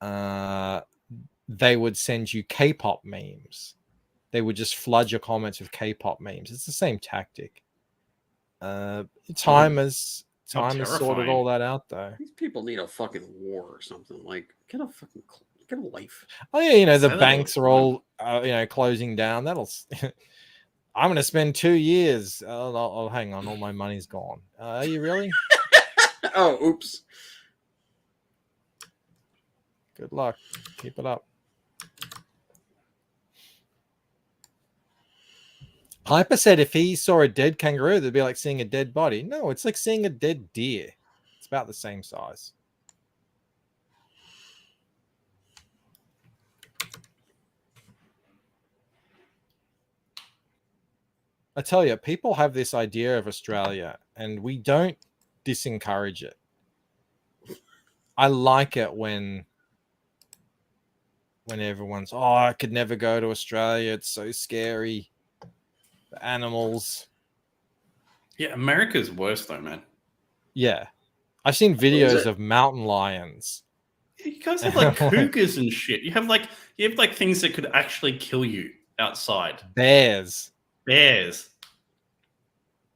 they would send you K-pop memes. They would just flood your comments with K-pop memes. It's the same tactic. Time has sorted all that out, though. these people need a fucking war or something. Like, get a life. Oh yeah, you know, the Say that banks all are all closing down. That'll. I'm going to spend 2 years. Oh, hang on, all my money's gone. Are you really? Oh, oops. Good luck. Keep it up. Piper said if he saw a dead kangaroo, it'd be like seeing a dead body. No, it's like seeing a dead deer. It's about the same size. I tell you, people have this idea of Australia, and we don't disencourage it. I like it when everyone's, oh, I could never go to Australia. It's so scary. The animals. Yeah, America's worse though, man. Yeah. I've seen videos of mountain lions. You guys have like cougars and shit. You have like things that could actually kill you outside. Bears. Yeah,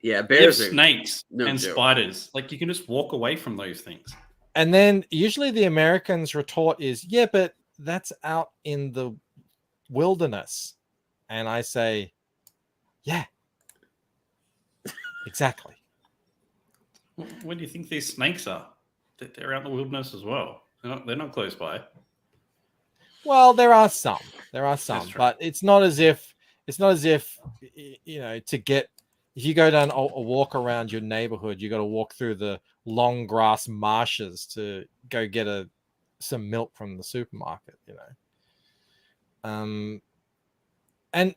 You have bears are snakes no and joke. spiders. Like you can just walk away from those things. And then usually the Americans' retort is, yeah, but that's out in the wilderness. And I say, yeah, exactly. Where do you think these snakes are? They're out in the wilderness as well. They're not close by. Well, there are some, true. but it's not as if, you know, if you go down a walk around your neighborhood, you got to walk through the long grass marshes to go get some milk from the supermarket, you know. And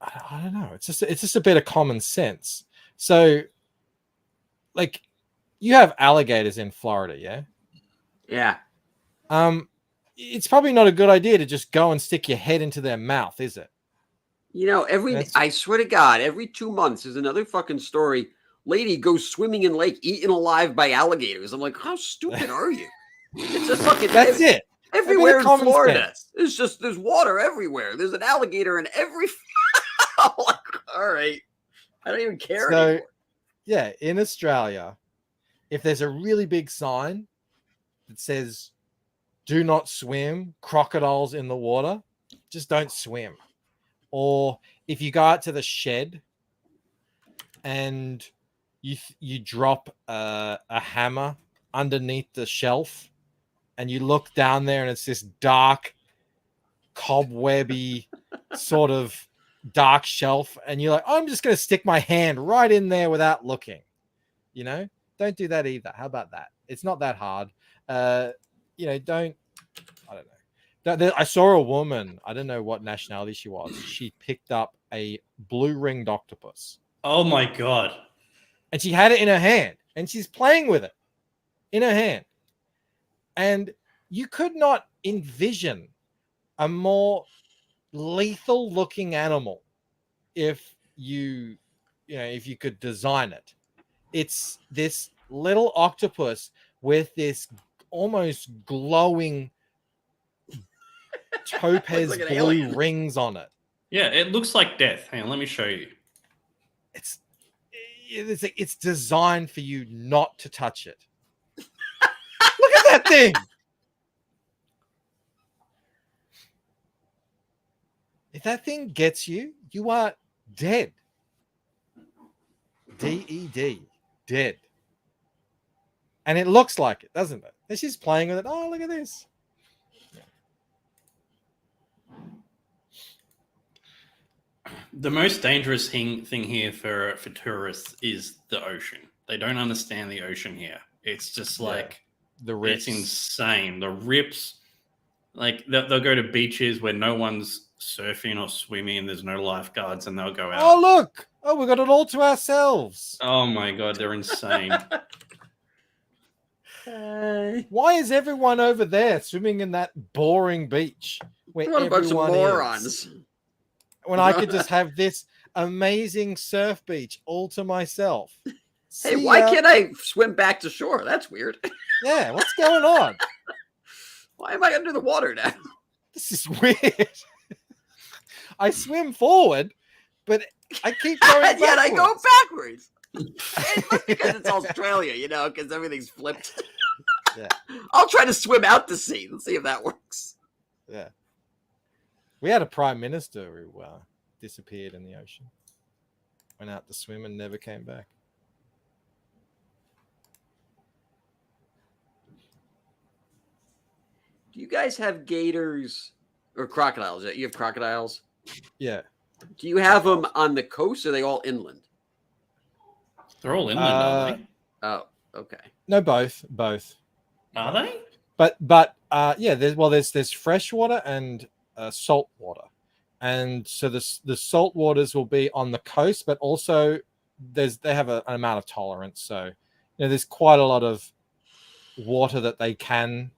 I don't know. It's just a bit of common sense. So, like, you have alligators in Florida, yeah? Yeah. it's probably not a good idea to just go and stick your head into their mouth, is it? You know, I swear to God, every 2 months there's another fucking story. Lady goes swimming in lake, eaten alive by alligators. I'm like, how stupid are you? It's just fucking. That's it. Everywhere in common Florida, sense. there's water everywhere. There's an alligator in every. I'm like, all right, I don't even care anymore. Yeah, in Australia, if there's a really big sign that says "Do not swim, crocodiles in the water," just don't swim. Or if you go out to the shed and you drop a hammer underneath the shelf and you look down there and it's this dark, cobwebby sort of dark shelf, and you're like, I'm just going to stick my hand right in there without looking. You know, don't do that either. How about that? It's not that hard. You know, don't. I don't know. I saw a woman. I don't know what nationality she was. She picked up a blue-ringed octopus. Oh my God! And she had it in her hand, and she's playing with it in her hand. And you could not envision a more lethal-looking animal if you could design it. It's this little octopus with this almost glowing topaz like blue alien. rings on it. Yeah, it looks like death. Hang on, let me show you. It's designed for you not to touch it. Look at that thing. If that thing gets you, you are dead. DED. Dead. And it looks like it, doesn't it? And she's playing with it. Oh, look at this. The most dangerous thing here for tourists is the ocean. They don't understand the ocean here. It's just like the rips. It's insane. The rips. Like they'll go to beaches where no one's surfing or swimming and there's no lifeguards, and they'll go out. Oh, look. Oh, we got it all to ourselves. Oh my God, they're insane. Why is everyone over there swimming in that boring beach where What a bunch of everyone morons. is? When I could just have this amazing surf beach all to myself. Hey, why can't I swim back to shore? That's weird. Yeah, what's going on? Why am I under the water now? This is weird. I swim forward, but I keep going backwards. Yet I go backwards. It's because it's Australia, you know, because everything's flipped. Yeah. I'll try to swim out to sea. Let's see if that works. Yeah. We had a prime minister who disappeared in the ocean. Went out to swim and never came back. Do you guys have gators or crocodiles? You have crocodiles? Yeah. Do you have them on the coast or are they all inland? They're all inland, aren't they? Oh, okay. No, both. Are they? But yeah, there's fresh water and salt water. And so the salt waters will be on the coast, but also they have an amount of tolerance. So, there's quite a lot of water that they can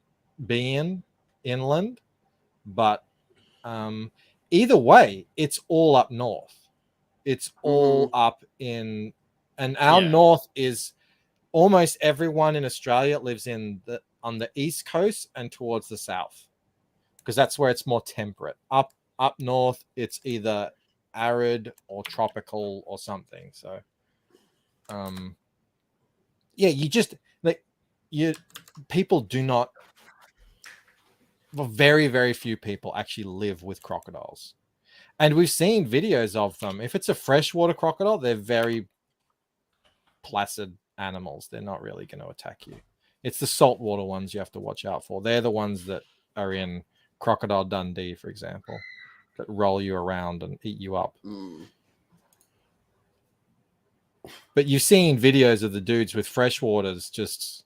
be inland, but either way, it's all up north. It's all up in, and our north is almost everyone in Australia lives on the east coast and towards the south, because that's where it's more temperate. Up north, it's either arid or tropical or something. So, people do not. Well, very, very few people actually live with crocodiles. And we've seen videos of them. If it's a freshwater crocodile, they're very placid animals. They're not really going to attack you. It's the saltwater ones you have to watch out for. They're the ones that are in Crocodile Dundee, for example, that roll you around and eat you up. But you've seen videos of the dudes with freshwaters just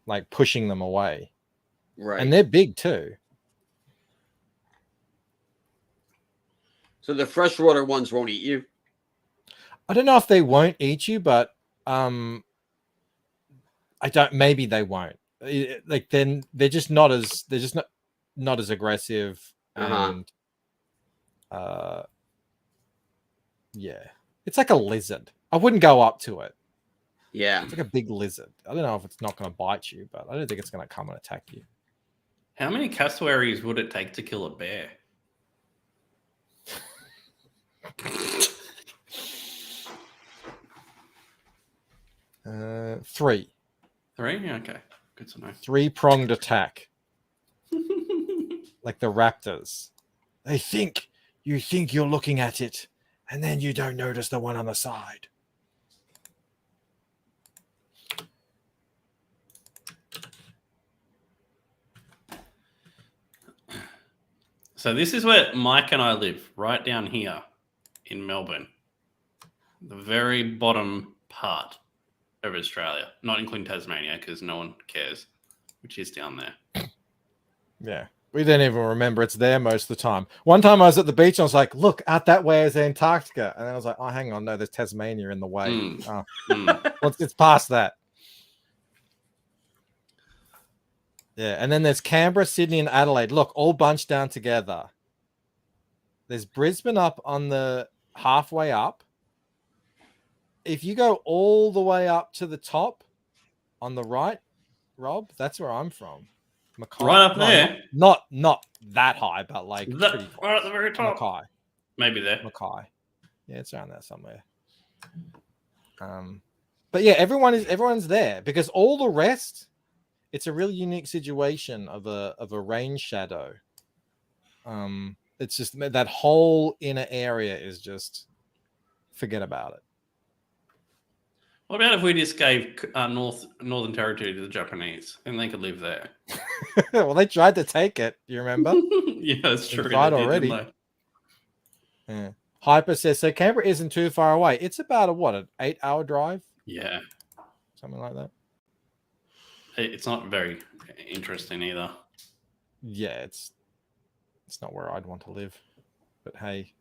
like pushing them away. Right. And they're big too. So the freshwater ones won't eat you? I don't know if they won't eat you, but maybe they won't. Like then they're just not not as aggressive, and yeah, it's like a lizard. I wouldn't go up to it. Yeah. It's like a big lizard. I don't know if it's not going to bite you, but I don't think it's going to come and attack you. How many cassowaries would it take to kill a bear? Three. Three? Yeah, okay. Good to know. 3-pronged attack. Like the raptors. You think you're looking at it, and then you don't notice the one on the side. So this is where Mike and I live, right down here in Melbourne. The very bottom part of Australia, not including Tasmania, because no one cares, which is down there. Yeah. We don't even remember it's there most of the time. One time I was at the beach and I was like, look, out that way is Antarctica. And then I was like, oh, hang on. No, there's Tasmania in the way. Well, it's past that. Yeah. And then there's Canberra, Sydney, and Adelaide. Look, all bunched down together. There's Brisbane up on the halfway up. If you go all the way up to the top on the right, Rob, that's where I'm from. Mackay. Right up there? Not that high, but like Right at the very top. Mackay. Maybe there. Mackay. Yeah, it's around there somewhere. But yeah, everyone's there because all the rest, it's a really unique situation of a rain shadow. It's just that whole inner area is just forget about it. What about if we just gave Northern Territory to the Japanese and they could live there? Well, they tried to take it. You remember? Yeah, that's true. They tried already. Yeah. Hyper says so. Canberra isn't too far away. It's about an 8-hour drive. Yeah, something like that. It's not very interesting either. Yeah, it's not where I'd want to live. But hey,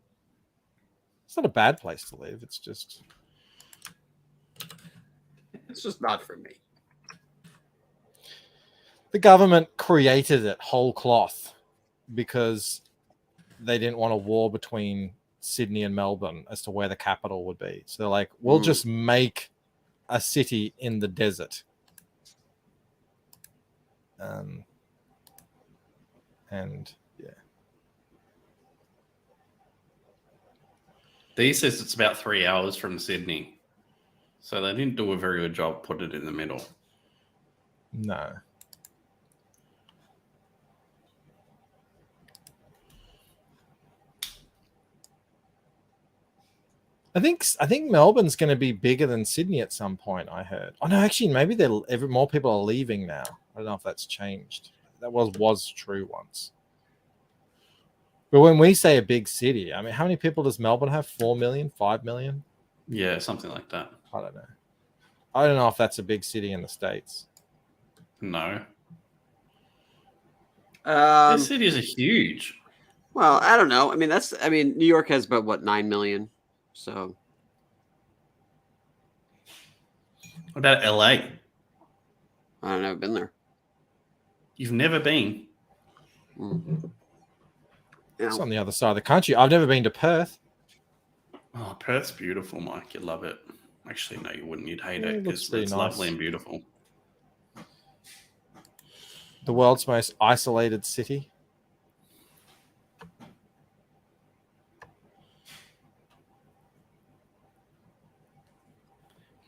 it's not a bad place to live. It's just not for me. The government created it whole cloth because they didn't want a war between Sydney and Melbourne as to where the capital would be. So they're like, we'll just make a city in the desert. And yeah. These says it's about 3 hours from Sydney. So they didn't do a very good job putting it in the middle. No. I think Melbourne's going to be bigger than Sydney at some point, I heard. Oh no, actually maybe more people are leaving now. I don't know if that's changed. That was true once. But when we say a big city, I mean, how many people does Melbourne have? 4 million, 5 million? Yeah, something like that. I don't know. I don't know if that's a big city in the States. No. These cities are huge. Well, I don't know. I mean, New York has about 9 million. So. What about LA? I don't know. I've been there. You've never been? Mm-hmm. It's on the other side of the country. I've never been to Perth. Oh, Perth's beautiful, Mike. You'd love it. Actually, no, you wouldn't. You'd hate it because really it's nice. lovely and beautiful. The world's most isolated city.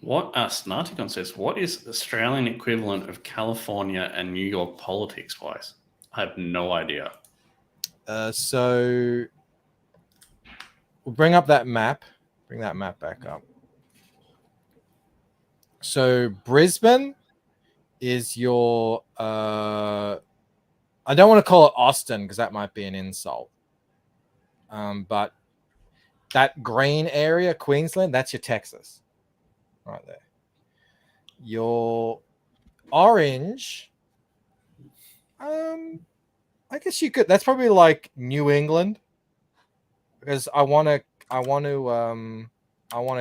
What Snarticon says, what is the Australian equivalent of California and New York politics-wise? I have no idea. So we'll bring up that map. Bring that map back up. So Brisbane is your I don't want to call it Austin because that might be an insult. But that green area, Queensland, that's your Texas. Right there. Your orange, I guess you could. That's probably like New England, because I want to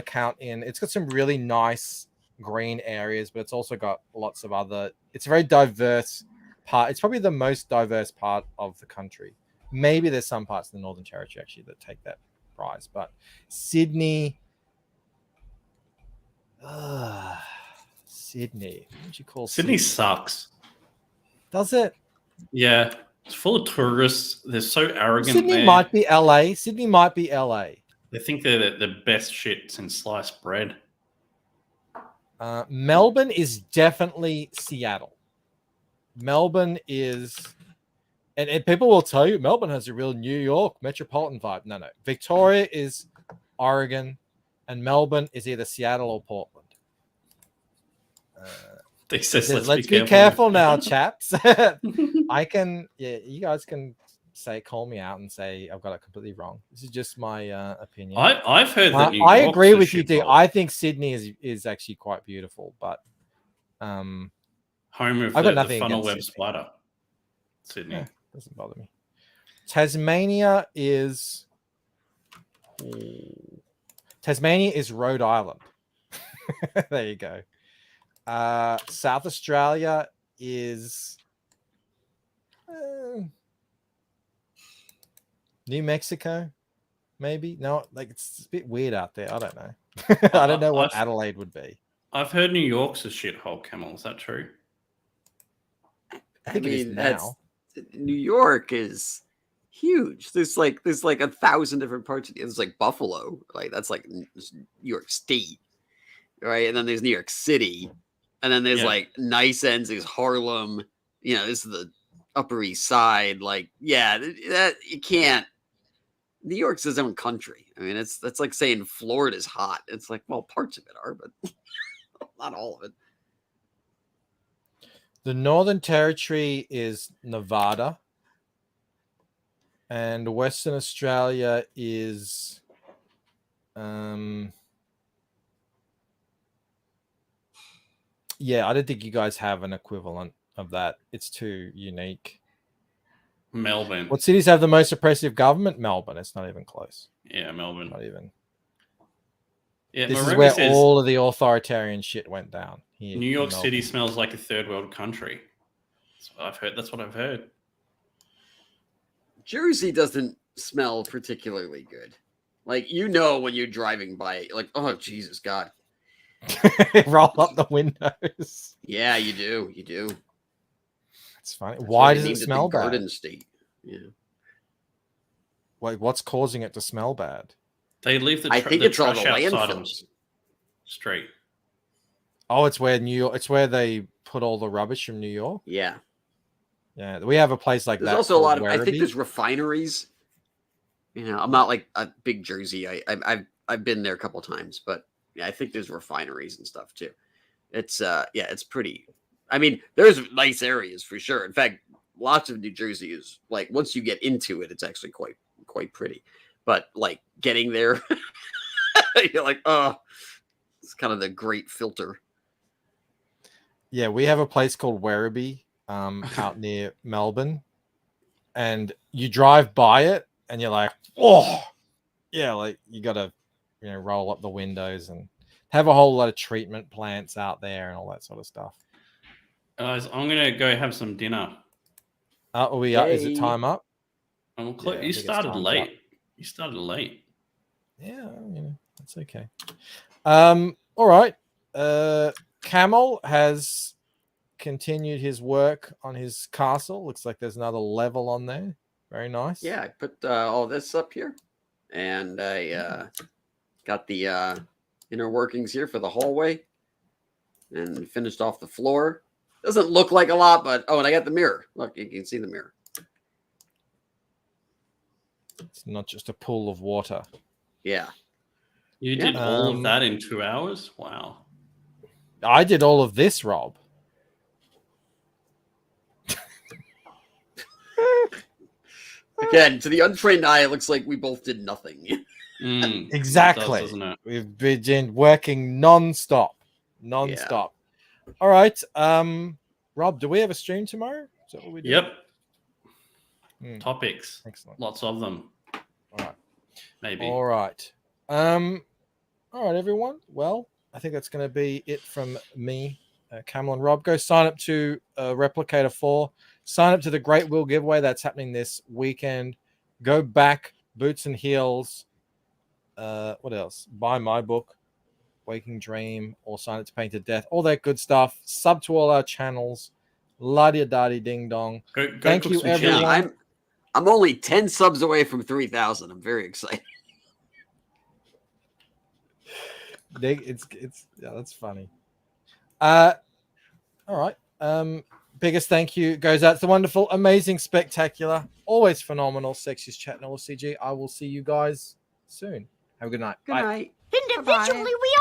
count in. It's got some really nice green areas, but it's also got lots of other. It's a very diverse part. It's probably the most diverse part of the country. Maybe there's some parts of the Northern Territory actually that take that prize, but Sydney. Sydney. What would you call Sydney sucks. Does it? Yeah, it's full of tourists. They're so arrogant. Sydney there. might be LA. Sydney might be LA. They think they're the best shit since sliced bread. Melbourne is definitely Seattle. Melbourne is, and people will tell you Melbourne has a real New York metropolitan vibe. No. Victoria is Oregon, and Melbourne is either Seattle or Portland. They says, let's be careful now, chaps. You guys can call me out and say I've got it completely wrong. This is just my opinion. I've heard that. I agree with you, D. I think Sydney is actually quite beautiful, but home of I've got the nothing funnel against web Sydney. spider. Sydney doesn't bother me. Tasmania is Rhode Island. There you go. South Australia is New Mexico, maybe. No, like it's a bit weird out there. I don't know. I don't know what Adelaide would be. I've heard New York's a shithole, Camel. Is that true? I think it is now. New York is huge. There's like 1,000 different parts of it. There's like Buffalo, like that's like New York State, right? And then there's New York City, and then there's like nice ends. There's Harlem. You know, this is the Upper East Side. Like, yeah, that you can't. New York's its own country. I mean, that's like saying Florida's hot. It's like, well, parts of it are, but not all of it. The Northern Territory is Nevada, and Western Australia is I don't think you guys have an equivalent of that. It's too unique. Melbourne. What cities have the most oppressive government? Melbourne. It's not even close. Yeah, Melbourne. Not even. Yeah, this is where all of the authoritarian shit went down. Here New York City smells like a third world country. That's what I've heard. That's what I've heard. Jersey doesn't smell particularly good. Like, you know, when you're driving by, like, oh, Jesus, God. Roll up the windows. Yeah, you do. You do. It's funny. That's why does it smell bad? Garden State. Yeah. Like, what's causing it to smell bad? They leave the I think it's all trash the outside them landfills. straight. Oh, it's where New York. It's where they put all the rubbish from New York. Yeah. Yeah, we have a place like There's that. also a lot of. Werribee. I think there's refineries. You know, I'm not like a big Jersey. I've been there a couple times, but yeah, I think there's refineries and stuff too. It's it's pretty. I mean, there's nice areas for sure. In fact, lots of New Jersey is like once you get into it, it's actually quite pretty. But like getting there, you're like, oh, it's kind of the great filter. Yeah, we have a place called Werribee, out near Melbourne, and you drive by it, and you're like, oh, yeah, like you got to, roll up the windows and have a whole lot of treatment plants out there and all that sort of stuff. Guys, I'm gonna go have some dinner. Is it time up? You started late. Up. You started late. Yeah, that's okay. All right. Camel has continued his work on his castle. Looks like there's another level on there. Very nice. Yeah, I put all this up here, and I got the inner workings here for the hallway, and finished off the floor. Doesn't look like a lot, but and I got the mirror. Look, you can see the mirror. It's not just a pool of water. Yeah. You did all of that in 2 hours? Wow. I did all of this, Rob. Again, to the untrained eye, it looks like we both did nothing. Exactly. Does, doesn't it? We've been working non-stop. Yeah. All right. Rob, do we have a stream tomorrow? Is that what we do? Yep. Topics. Excellent. Lots of them. All right. Maybe. All right. All right, everyone. Well, I think that's going to be it from me, Camel and Rob. Go sign up to Replicator 4. Sign up to the Great Will giveaway that's happening this weekend. Go back, Boots and Heels. What else? Buy my book, Waking Dream, or sign up to Painted Death. All that good stuff. Sub to all our channels. La-di-da-di ding dong. Thank you, everyone. Yeah, I'm only 10 subs away from 3,000. I'm very excited. It's yeah, that's funny. All right. Biggest thank you goes out to the wonderful, amazing, spectacular, always phenomenal, sexiest Chattin all CG. I will see you guys soon. Have a good night. Good Bye. night. Individually, we